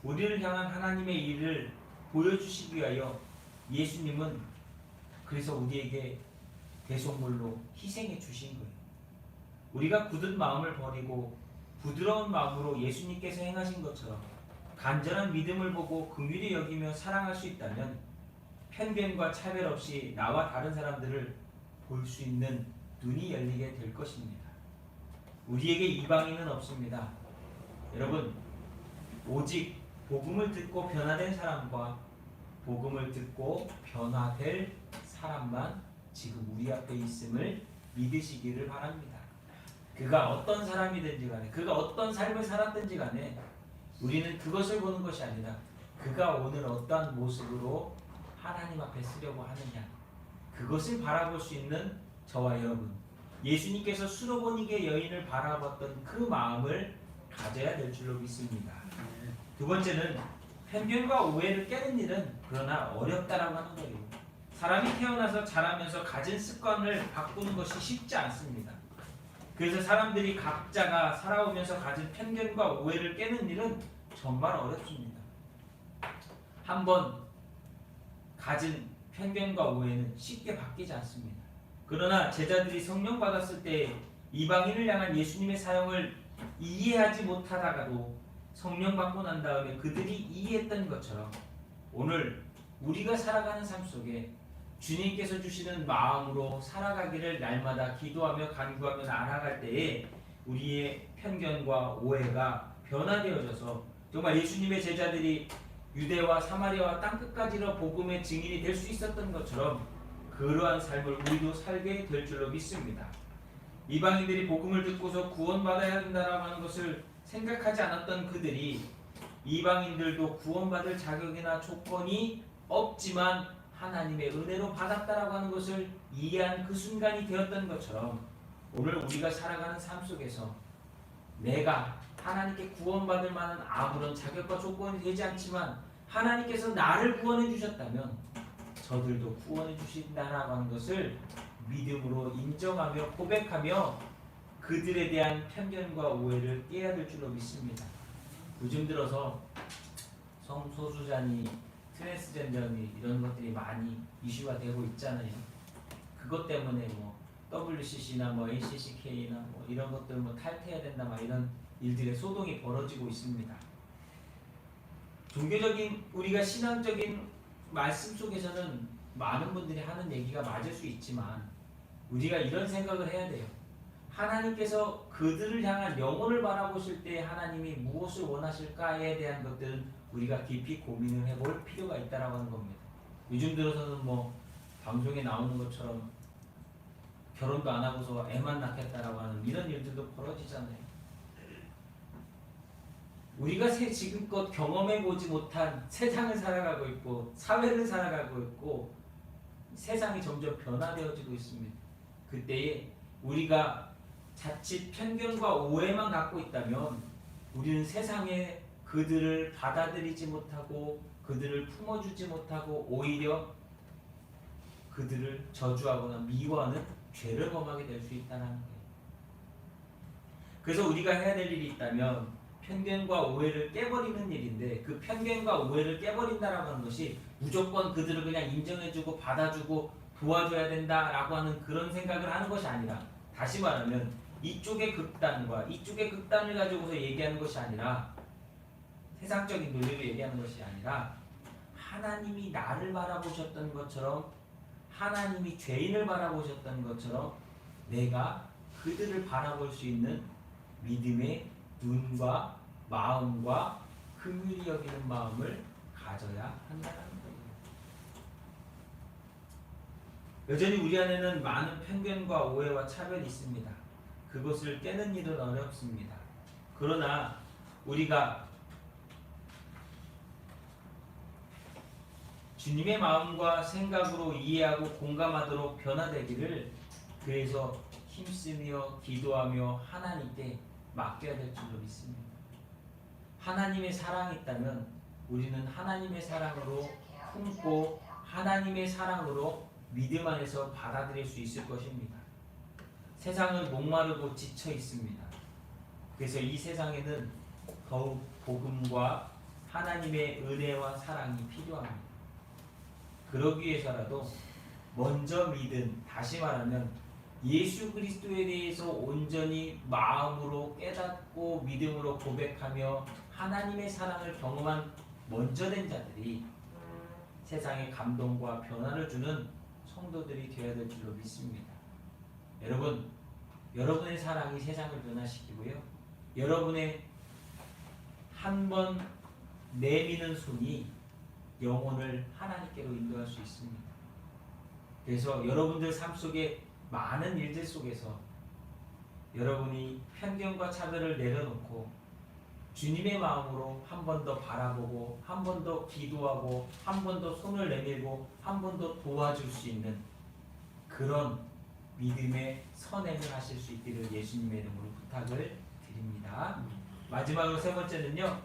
우리를 향한 하나님의 일을 보여주시기 위하여 예수님은 그래서 우리에게 대속물로 희생해 주신 거예요. 우리가 굳은 마음을 버리고 부드러운 마음으로 예수님께서 행하신 것처럼 간절한 믿음을 보고 긍휼히 여기며 사랑할 수 있다면 편견과 차별 없이 나와 다른 사람들을 볼 수 있는 눈이 열리게 될 것입니다. 우리에게 이방인은 없습니다. 여러분, 오직 복음을 듣고 변화된 사람과 복음을 듣고 변화될 사람만 지금 우리 앞에 있음을 믿으시기를 바랍니다. 그가 어떤 사람이든지 간에, 그가 어떤 삶을 살았든지 간에 우리는 그것을 보는 것이 아니라 그가 오늘 어떠한 모습으로 하나님 앞에 서려고 하느냐, 그것을 바라볼 수 있는 저와 여러분, 예수님께서 수로보니게 여인을 바라봤던 그 마음을 가져야 될 줄로 믿습니다. 두 번째는 편견과 오해를 깨는 일은 그러나 어렵다라고 하는 거예요. 사람이 태어나서 자라면서 가진 습관을 바꾸는 것이 쉽지 않습니다. 그래서 사람들이 각자가 살아오면서 가진 편견과 오해를 깨는 일은 정말 어렵습니다. 한번 가진 편견과 오해는 쉽게 바뀌지 않습니다. 그러나 제자들이 성령 받았을 때 이방인을 향한 예수님의 사역을 이해하지 못하다가도 성령 받고 난 다음에 그들이 이해했던 것처럼 오늘 우리가 살아가는 삶 속에 주님께서 주시는 마음으로 살아가기를 날마다 기도하며 간구하며 나아갈 때에 우리의 편견과 오해가 변화되어져서 정말 예수님의 제자들이 유대와 사마리아와 땅끝까지로 복음의 증인이 될 수 있었던 것처럼 그러한 삶을 우리도 살게 될 줄로 믿습니다. 이방인들이 복음을 듣고서 구원받아야 한다라고 하는 것을 생각하지 않았던 그들이 이방인들도 구원받을 자격이나 조건이 없지만 하나님의 은혜로 받았다라고 하는 것을 이해한 그 순간이 되었던 것처럼 오늘 우리가 살아가는 삶 속에서 내가 하나님께 구원받을 만한 아무런 자격과 조건이 되지 않지만 하나님께서 나를 구원해 주셨다면 저들도 구원해 주신다라고 하는 것을 믿음으로 인정하며 고백하며 그들에 대한 편견과 오해를 깨야 될 줄로 믿습니다. 요즘 들어서 성소수자니 트랜스젠더니 이런 것들이 많이 이슈가 되고 있잖아요. 그것 때문에 뭐 WCC나 뭐 ACCK나 뭐 이런 것들 뭐 탈퇴해야 된다 막 이런 일들의 소동이 벌어지고 있습니다. 종교적인 우리가 신앙적인 말씀 속에서는 많은 분들이 하는 얘기가 맞을 수 있지만 우리가 이런 생각을 해야 돼요. 하나님께서 그들을 향한 영혼을 바라보실 때 하나님이 무엇을 원하실까에 대한 것들은 우리가 깊이 고민을 해볼 필요가 있다라고 하는 겁니다. 요즘 들어서는 뭐 방송에 나오는 것처럼 결혼도 안 하고서 애만 낳겠다라고 하는 이런 일들도 벌어지잖아요. 우리가 지금껏 경험해보지 못한 세상을 살아가고 있고 사회를 살아가고 있고 세상이 점점 변화되어지고 있습니다. 그때에 우리가 자칫 편견과 오해만 갖고 있다면 우리는 세상에 그들을 받아들이지 못하고 그들을 품어주지 못하고 오히려 그들을 저주하거나 미워하는 죄를 범하게 될 수 있다는 거예요. 그래서 우리가 해야 될 일이 있다면 편견과 오해를 깨버리는 일인데 그 편견과 오해를 깨버린다라고 하는 것이 무조건 그들을 그냥 인정해주고 받아주고 도와줘야 된다라고 하는 그런 생각을 하는 것이 아니라 다시 말하면 이쪽의 극단과 이쪽의 극단을 가지고서 얘기하는 것이 아니라 세상적인 논리로 얘기하는 것이 아니라 하나님이 나를 바라보셨던 것처럼 하나님이 죄인을 바라보셨던 것처럼 내가 그들을 바라볼 수 있는 믿음의 눈과 마음과 긍휼히 여기는 마음을 가져야 한다는 거예요. 여전히 우리 안에는 많은 편견과 오해와 차별이 있습니다. 그것을 깨는 일은 어렵습니다. 그러나 우리가 주님의 마음과 생각으로 이해하고 공감하도록 변화되기를 그래서 힘쓰며 기도하며 하나님께 맡겨야 될 줄로 믿습니다. 하나님의 사랑이 있다면 우리는 하나님의 사랑으로 품고 하나님의 사랑으로 믿음 안에서 받아들일 수 있을 것입니다. 세상은 목마르고 지쳐 있습니다. 그래서 이 세상에는 더욱 복음과 하나님의 은혜와 사랑이 필요합니다. 그러기 위해서라도 먼저 믿은, 다시 말하면 예수 그리스도에 대해서 온전히 마음으로 깨닫고 믿음으로 고백하며 하나님의 사랑을 경험한 먼저 된 자들이 세상에 감동과 변화를 주는 성도들이 되어야 될 줄로 믿습니다. 여러분, 여러분의 사랑이 세상을 변화시키고요. 여러분의 한 번 내미는 손이 영혼을 하나님께로 인도할 수 있습니다. 그래서 여러분들 삶 속에 많은 일들 속에서 여러분이 편견과 차별을 내려놓고 주님의 마음으로 한 번 더 바라보고 한 번 더 기도하고 한 번 더 손을 내밀고 한 번 더 도와줄 수 있는 그런 믿음의 선행을 하실 수 있기를 예수님의 이름으로 부탁을 드립니다. 마지막으로 세 번째는요.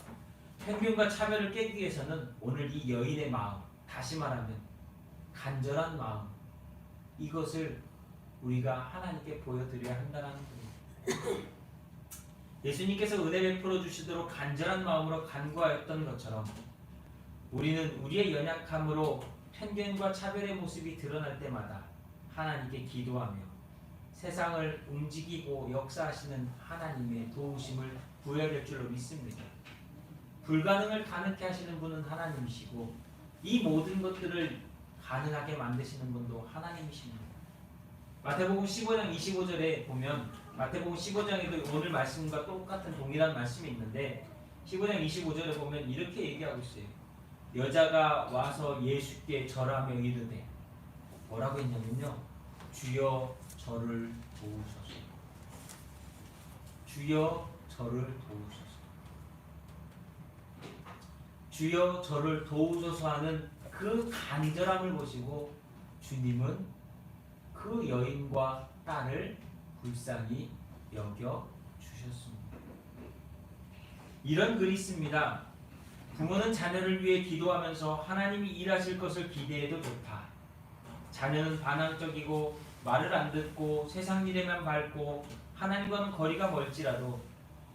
편견과 차별을 깨기 위해서는 오늘 이 여인의 마음, 다시 말하면 간절한 마음, 이것을 우리가 하나님께 보여드려야 한다는 겁니다. 예수님께서 은혜 베풀어 주시도록 간절한 마음으로 간구하였던 것처럼 우리는 우리의 연약함으로 편견과 차별의 모습이 드러날 때마다 하나님께 기도하며 세상을 움직이고 역사하시는 하나님의 도우심을 구해야 될 줄로 믿습니다. 불가능을 가능케 하시는 분은 하나님이시고 이 모든 것들을 가능하게 만드시는 분도 하나님이십니다. 마태복음 15장 25절에 보면 마태복음 15장에도 오늘 말씀과 똑같은 동일한 말씀이 있는데 15장 25절에 보면 이렇게 얘기하고 있어요. 여자가 와서 예수께 절하며 이르되 뭐라고 했냐면요. 주여 저를 도우소서. 주여 저를 도우소서. 주여 저를 도우소서 하는 그 간절함을 보시고 주님은 그 여인과 딸을 불쌍히 여겨 주셨습니다. 이런 글이 있습니다. 부모는 자녀를 위해 기도하면서 하나님이 일하실 것을 기대해도 좋다. 자녀는 반항적이고 말을 안 듣고 세상 일에만 밟고 하나님과는 거리가 멀지라도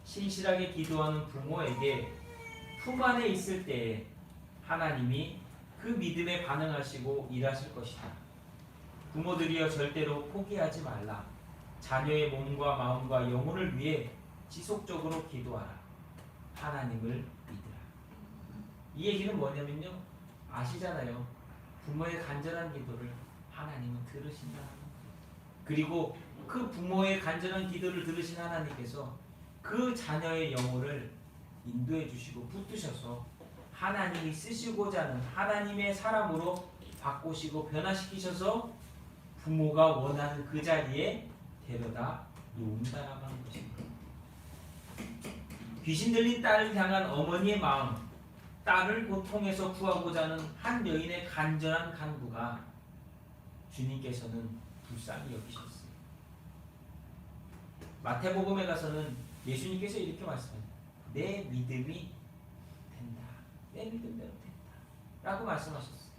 신실하게 기도하는 부모에게 품 안에 있을 때에 하나님이 그 믿음에 반응하시고 일하실 것이다. 부모들이여 절대로 포기하지 말라. 자녀의 몸과 마음과 영혼을 위해 지속적으로 기도하라. 하나님을 믿으라. 이 얘기는 뭐냐면요. 아시잖아요. 부모의 간절한 기도를 하나님은 들으신다. 그리고 그 부모의 간절한 기도를 들으신 하나님께서 그 자녀의 영혼을 인도해 주시고 붙드셔서 하나님이 쓰시고자 하는 하나님의 사람으로 바꾸시고 변화시키셔서 부모가 원하는 그 자리에 데려다 놓는다라고 하는 것입니다. 귀신 들린 딸을 향한 어머니의 마음, 딸을 고통에서 구하고자 하는 한 여인의 간절한 간구가 주님께서는 불쌍히 여기셨어요. 마태복음에 가서는 예수님께서 이렇게 말씀합니다. 내 믿음이 된다. 내 믿음대로 된다. 라고 말씀하셨어요.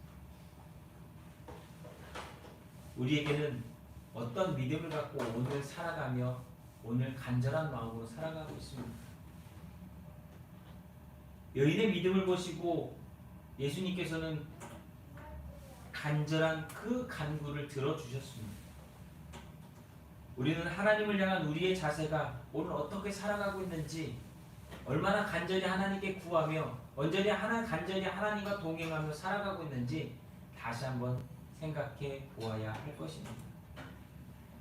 우리에게는 어떤 믿음을 갖고 오늘 살아가며 오늘 간절한 마음으로 살아가고 있습니다. 여인의 믿음을 보시고 예수님께서는 간절한 그 간구를 들어주셨습니다. 우리는 하나님을 향한 우리의 자세가 오늘 어떻게 살아가고 있는지 얼마나 간절히 하나님께 구하며 간절히 하나님과 동행하며 살아가고 있는지 다시 한번 생각해 보아야 할 것입니다.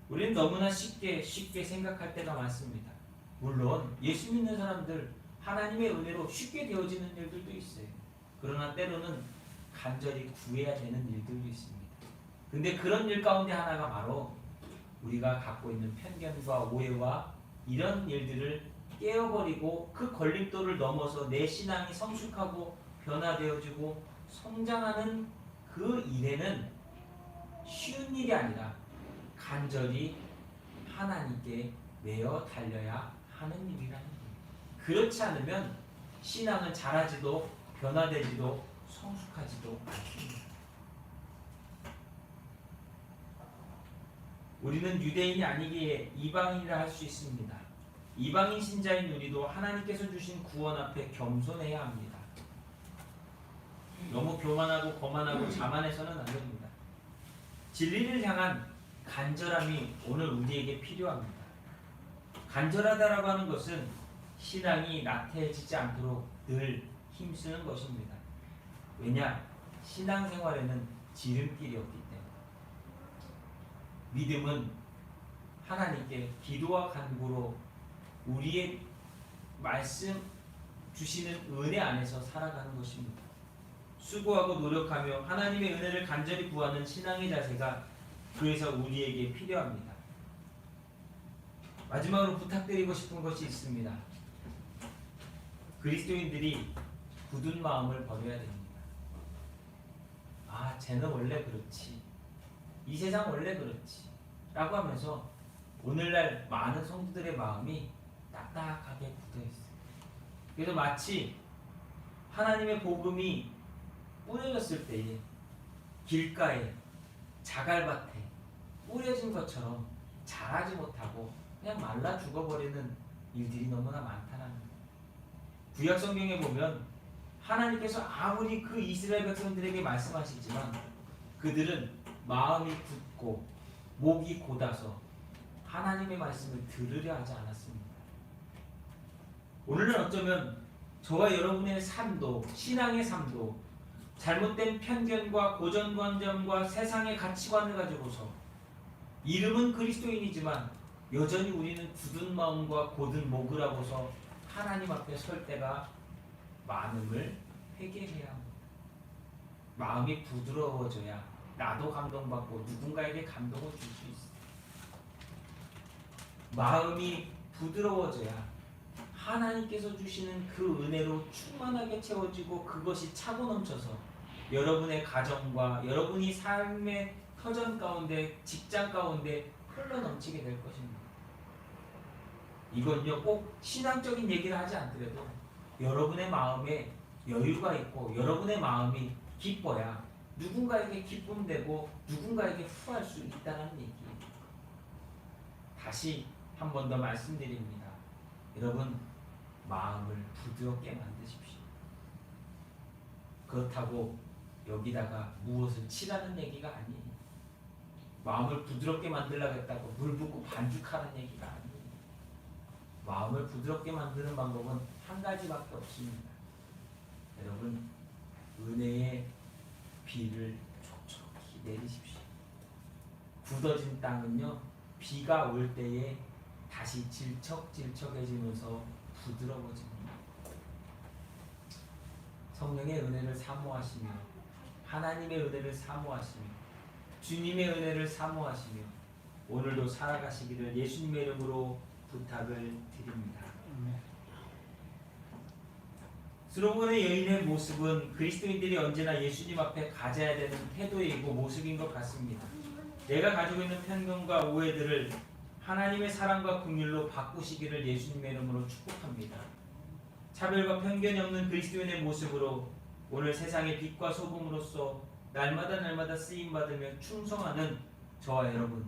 우리는 너무나 쉽게 생각할 때가 많습니다. 물론 예수 믿는 사람들 하나님의 은혜로 쉽게 되어지는 일들도 있어요. 그러나 때로는 간절히 구해야 되는 일들도 있습니다. 근데 그런 일 가운데 하나가 바로 우리가 갖고 있는 편견과 오해와 이런 일들을 깨어버리고 그 걸림돌을 넘어서 내 신앙이 성숙하고 변화되어지고 성장하는 그 일에는 쉬운 일이 아니라 간절히 하나님께 매어 달려야 하는 일이라는 거예요. 그렇지 않으면 신앙은 자라지도 변화되지도 성숙하지도 않습니다. 우리는 유대인이 아니기에 이방인이라 할 수 있습니다. 이방인 신자인 우리도 하나님께서 주신 구원 앞에 겸손해야 합니다. 너무 교만하고 거만하고 자만해서는 안 됩니다. 진리를 향한 간절함이 오늘 우리에게 필요합니다. 간절하다라고 하는 것은 신앙이 나태해지지 않도록 늘 힘쓰는 것입니다. 왜냐? 신앙생활에는 지름길이 없기 때문에. 믿음은 하나님께 기도와 간구로 우리의 말씀 주시는 은혜 안에서 살아가는 것입니다. 수고하고 노력하며 하나님의 은혜를 간절히 구하는 신앙의 자세가 그래서 우리에게 필요합니다. 마지막으로 부탁드리고 싶은 것이 있습니다. 그리스도인들이 굳은 마음을 버려야 됩니다. 아, 쟤는 원래 그렇지. 이 세상 원래 그렇지. 라고 하면서 오늘날 많은 성도들의 마음이 딱딱하게 굳어있어요. 그래서 마치 하나님의 복음이 뿌려졌을 때에 길가에 자갈밭에 뿌려진 것처럼 자라지 못하고 그냥 말라 죽어버리는 일들이 너무나 많다는 거예요. 구약 성경에 보면 하나님께서 아무리 그 이스라엘 백성들에게 말씀하시지만 그들은 마음이 굳고 목이 곧아서 하나님의 말씀을 들으려 하지 않았습니다. 오늘은 어쩌면 저와 여러분의 삶도 신앙의 삶도 잘못된 편견과 고정관념과 세상의 가치관을 가지고서 이름은 그리스도인이지만 여전히 우리는 굳은 마음과 곧은 목을 하고서 하나님 앞에 설 때가 많음을 회개해야 합니다. 마음이 부드러워져야 나도 감동받고 누군가에게 감동을 줄 수 있어요. 마음이 부드러워져야 하나님께서 주시는 그 은혜로 충만하게 채워지고 그것이 차고 넘쳐서 여러분의 가정과 여러분이 삶의 터전 가운데 직장 가운데 흘러 넘치게 될 것입니다. 이건요 꼭 신앙적인 얘기를 하지 않더라도 여러분의 마음에 여유가 있고 여러분의 마음이 기뻐야 누군가에게 기쁨 되고 누군가에게 후할 수 있다는 얘기예요. 다시 한 번 더 말씀드립니다. 여러분 마음을 부드럽게 만드십시오. 그렇다고 여기다가 무엇을 칠하는 얘기가 아니에요. 마음을 부드럽게 만들려고 했다고 물 붓고 반죽하는 얘기가 아니에요. 마음을 부드럽게 만드는 방법은 한 가지밖에 없습니다. 여러분 은혜의 비를 촉촉히 내리십시오. 굳어진 땅은요 비가 올 때에 다시 질척질척해지면서 부드러워집니다. 성령의 은혜를 사모하시며 하나님의 은혜를 사모하시며 주님의 은혜를 사모하시며 오늘도 살아가시기를 예수님의 이름으로 부탁을 드립니다. 스로본의 여인의 모습은 그리스도인들이 언제나 예수님 앞에 가져야 되는 태도이고 모습인 것 같습니다. 내가 가지고 있는 편견과 오해들을 하나님의 사랑과 긍휼로 바꾸시기를 예수님의 이름으로 축복합니다. 차별과 편견이 없는 그리스도인의 모습으로 오늘 세상의 빛과 소금으로서 날마다 쓰임받으며 충성하는 저와 여러분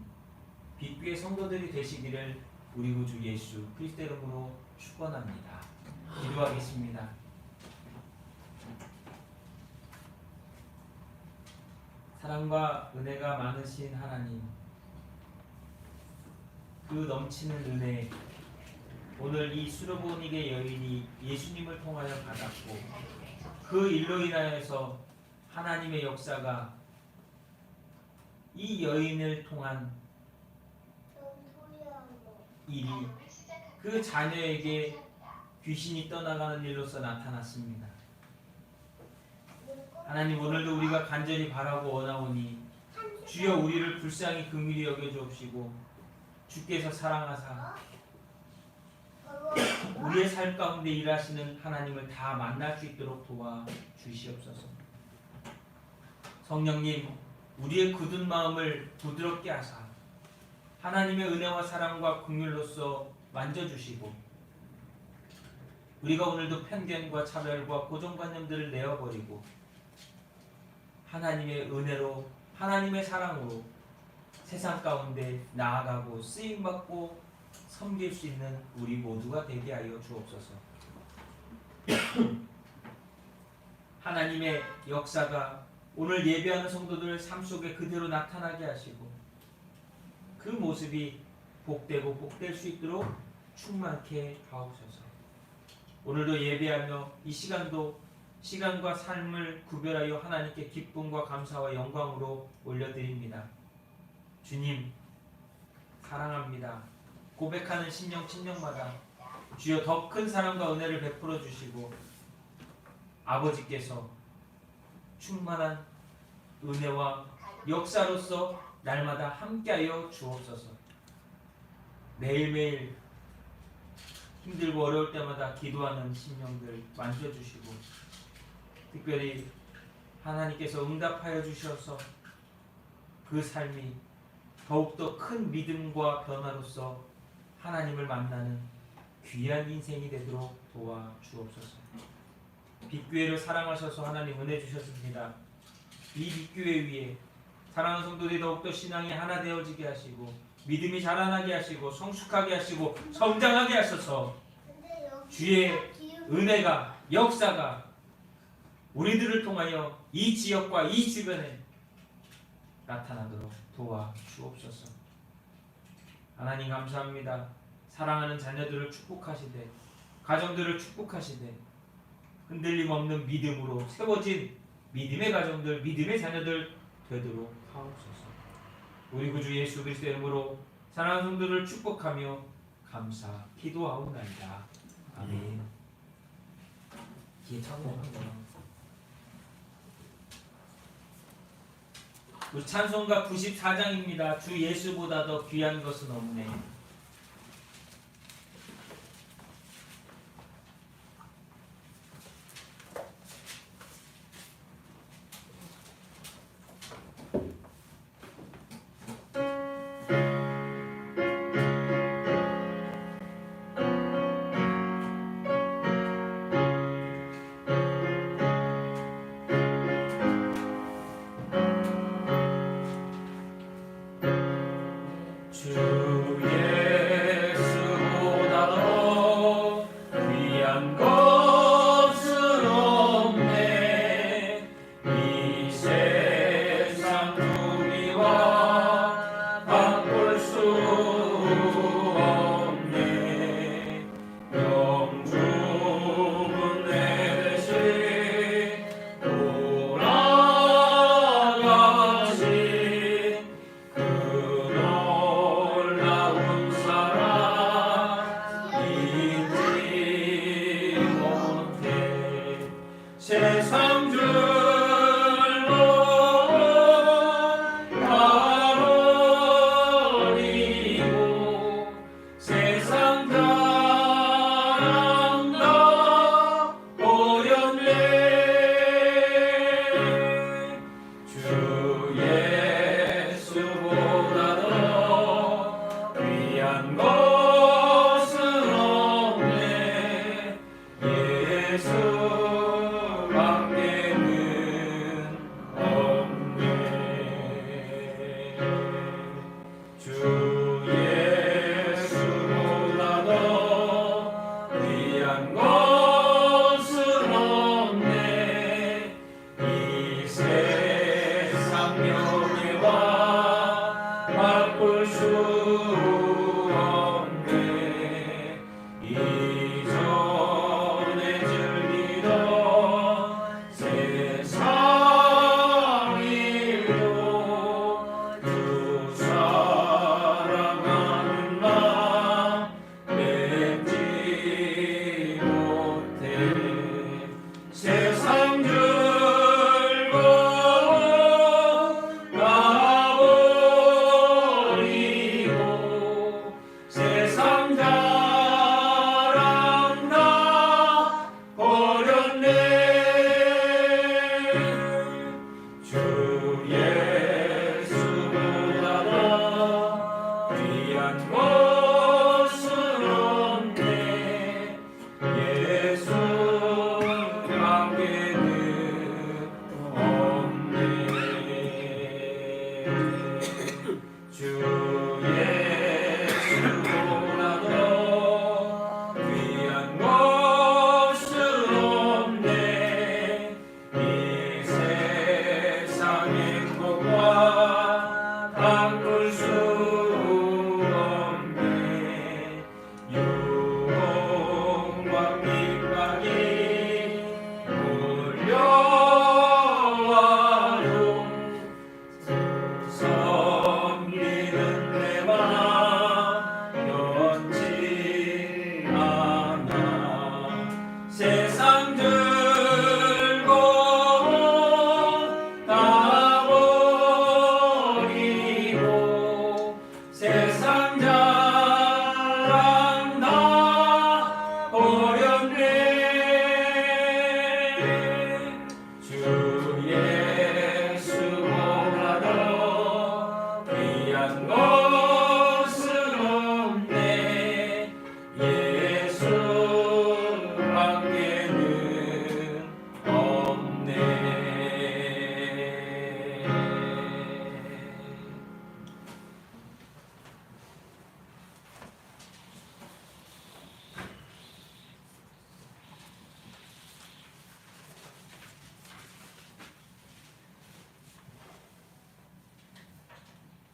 빛교의 성도들이 되시기를 우리 구주 예수 그리스도 이름으로 축원합니다. 기도하겠습니다. 사랑과 은혜가 많으신 하나님, 그 넘치는 은혜, 오늘 이 수르보닉의 여인이 예수님을 통하여 받았고 그 일로 인하여서 하나님의 역사가 이 여인을 통한 일이 그 자녀에게 귀신이 떠나가는 일로서 나타났습니다. 하나님 오늘도 우리가 간절히 바라고 원하오니 주여 우리를 불쌍히 긍휼히 여겨주옵시고 주께서 사랑하사 우리의 삶 가운데 일하시는 하나님을 다 만날 수 있도록 도와주시옵소서. 성령님, 우리의 굳은 마음을 부드럽게 하사 하나님의 은혜와 사랑과 긍휼로서 만져주시고, 우리가 오늘도 편견과 차별과 고정관념들을 내어버리고 하나님의 은혜로, 하나님의 사랑으로 세상 가운데 나아가고 쓰임받고 섬길 수 있는 우리 모두가 되게 하여 주옵소서. 하나님의 역사가 오늘 예배하는 성도들 삶 속에 그대로 나타나게 하시고, 그 모습이 복되고 복될 수 있도록 충만케 하옵소서. 오늘도 예배하며 이 시간도 시간과 삶을 구별하여 하나님께 기쁨과 감사와 영광으로 올려드립니다. 주님, 사랑합니다. 고백하는 심령마다 주여 더 큰 사랑과 은혜를 베풀어 주시고, 아버지께서 충만한 은혜와 역사로서 날마다 함께하여 주옵소서. 매일매일 힘들고 어려울 때마다 기도하는 심령들 만져주시고, 특별히 하나님께서 응답하여 주셔서 그 삶이 더욱더 큰 믿음과 변화로서 하나님을 만나는 귀한 인생이 되도록 도와주옵소서. 빛교회를 사랑하셔서 하나님 은혜 주셨습니다. 이 빛교회 위에 사랑하는 성도들이 더욱더 신앙이 하나 되어지게 하시고, 믿음이 자라나게 하시고, 성숙하게 하시고, 성장하게 하셔서 주의 은혜가, 역사가 우리들을 통하여 이 지역과 이 주변에 나타나도록 도와주옵소서. 하나님 감사합니다. 사랑하는 자녀들을 축복하시되, 가정들을 축복하시되, 흔들림 없는 믿음으로 세워진 믿음의 가정들, 믿음의 자녀들 되도록 하옵소서. 우리 구주 예수 그리스도의 이름으로 사랑하는 성도들을 축복하며 감사 기도하옵나이다. 아멘. 뒤에 찬송합니다. 우리 찬송가 94장입니다. 주 예수보다 더 귀한 것은 없네. 세상 즐거워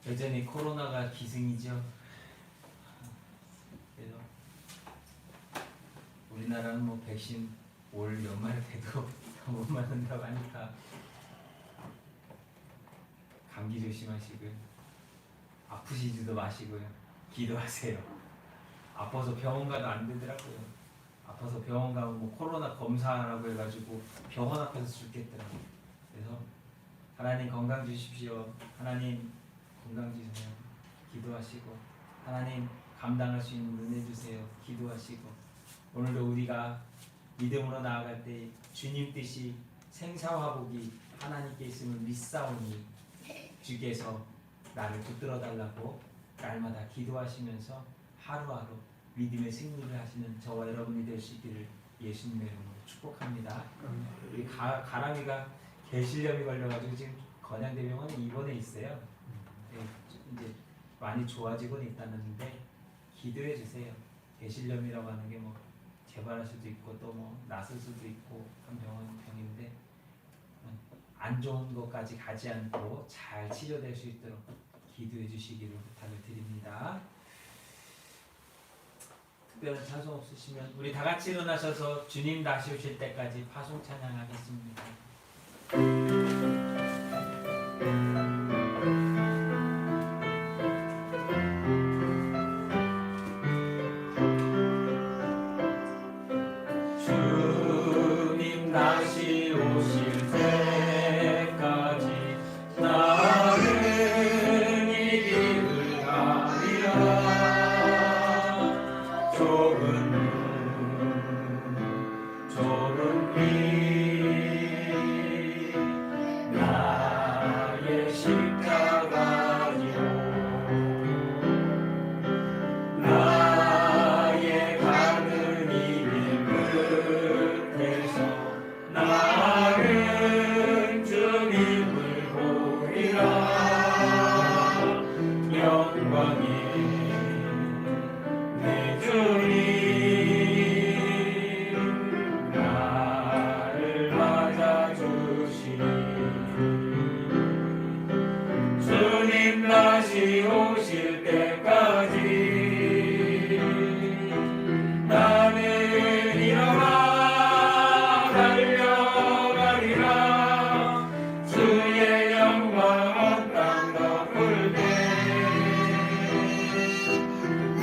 여전히 코로나가 기승이죠. 그래서 우리나라는 뭐 백신 올 연말 돼도 못 맞는다고 하니까 감기 조심하시고요. 아프시지도 마시고요. 기도하세요. 아파서 병원 가도 안 되더라고요. 아파서 병원 가면 뭐 코로나 검사라고 해가지고 병원 앞에서 죽겠더라고요. 그래서 하나님 건강 주십시오. 하나님 건강 주세요. 기도하시고 하나님 감당할 수 있는 은혜 주세요. 기도하시고 오늘도 우리가 믿음으로 나아갈 때 주님 뜻이 생사화복이 하나님께 있음을 믿사오니 주께서 나를 붙들어 달라고 날마다 기도하시면서 하루하루 믿음의 승리를 하시는 저와 여러분이 될 수 있기를 예수님의 이름으로 축복합니다. 우리 가람이가 개실염이 걸려가지고 지금 건양대병원에 입원해 있어요. 이제 많이 좋아지고는 있다는데 기도해 주세요. 개실염이라고 하는 게 뭐 재발할 수도 있고 또 뭐 낫을 수도 있고 한 병인데 안 좋은 것까지 가지 않고 잘 치료될 수 있도록 기도해 주시기를 부탁을 드립니다. 특별한 찬송 없으시면 우리 다 같이 일어나셔서 주님 다시 오실 때까지 파송 찬양하겠습니다. 주님 다시 오실 때까지 나는 이 길을 가리라. 좁은 길 나의 십자가요 나의 가는 이 길 끝에서 나는 주님을 보리라. 영광이 내 주님 나를 맞아주시니 주님 다시 오실 때까지 나는 일어나 달려가리라. 주의 영광 온 땅 덮을 때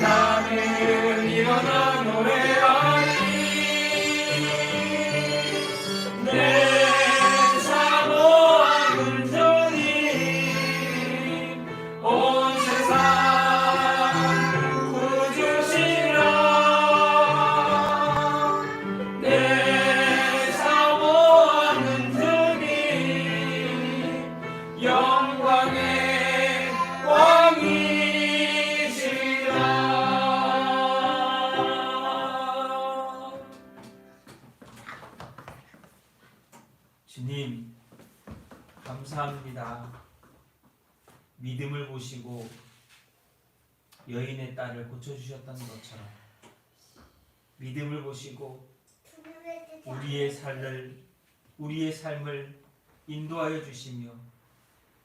나는 일어나 노래하리. 내 사모하는 주님 온 세상 구주시라. 내 사모하는 주님 영광의 왕이시라. 주님 감사합니다. 믿음을 보시고 여인의 딸을 고쳐주셨던 것처럼 믿음을 보시고 우리의 삶을 인도하여 주시며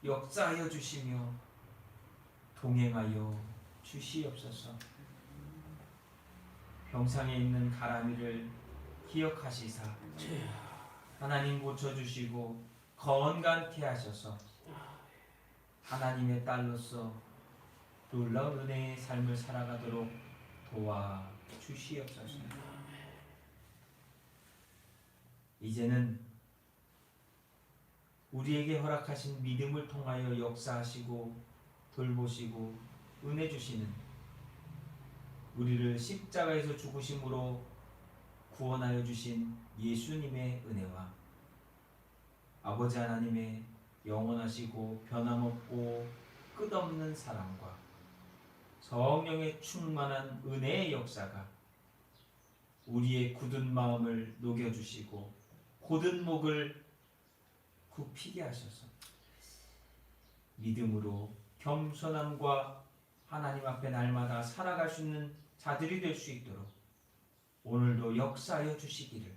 역사하여 주시며 동행하여 주시옵소서. 병상에 있는 가람이를 기억하시사 하나님 고쳐주시고 건강케 하셔서 하나님의 딸로서 놀라운 은혜의 삶을 살아가도록 도와주시옵소서. 이제는 우리에게 허락하신 믿음을 통하여 역사하시고 돌보시고 은혜 주시는 우리를 십자가에서 죽으심으로 구원하여 주신 예수님의 은혜와 아버지 하나님의 영원하시고 변함없고 끝없는 사랑과 성령의 충만한 은혜의 역사가 우리의 굳은 마음을 녹여주시고 곧은 목을 굽히게 하셔서 믿음으로 겸손함과 하나님 앞에 날마다 살아갈 수 있는 자들이 될 수 있도록 오늘도 역사하여 주시기를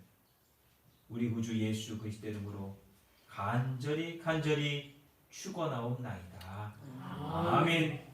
우리 구주 예수 그리스도 이름으로 간절히 축원하옵나이다. 아멘.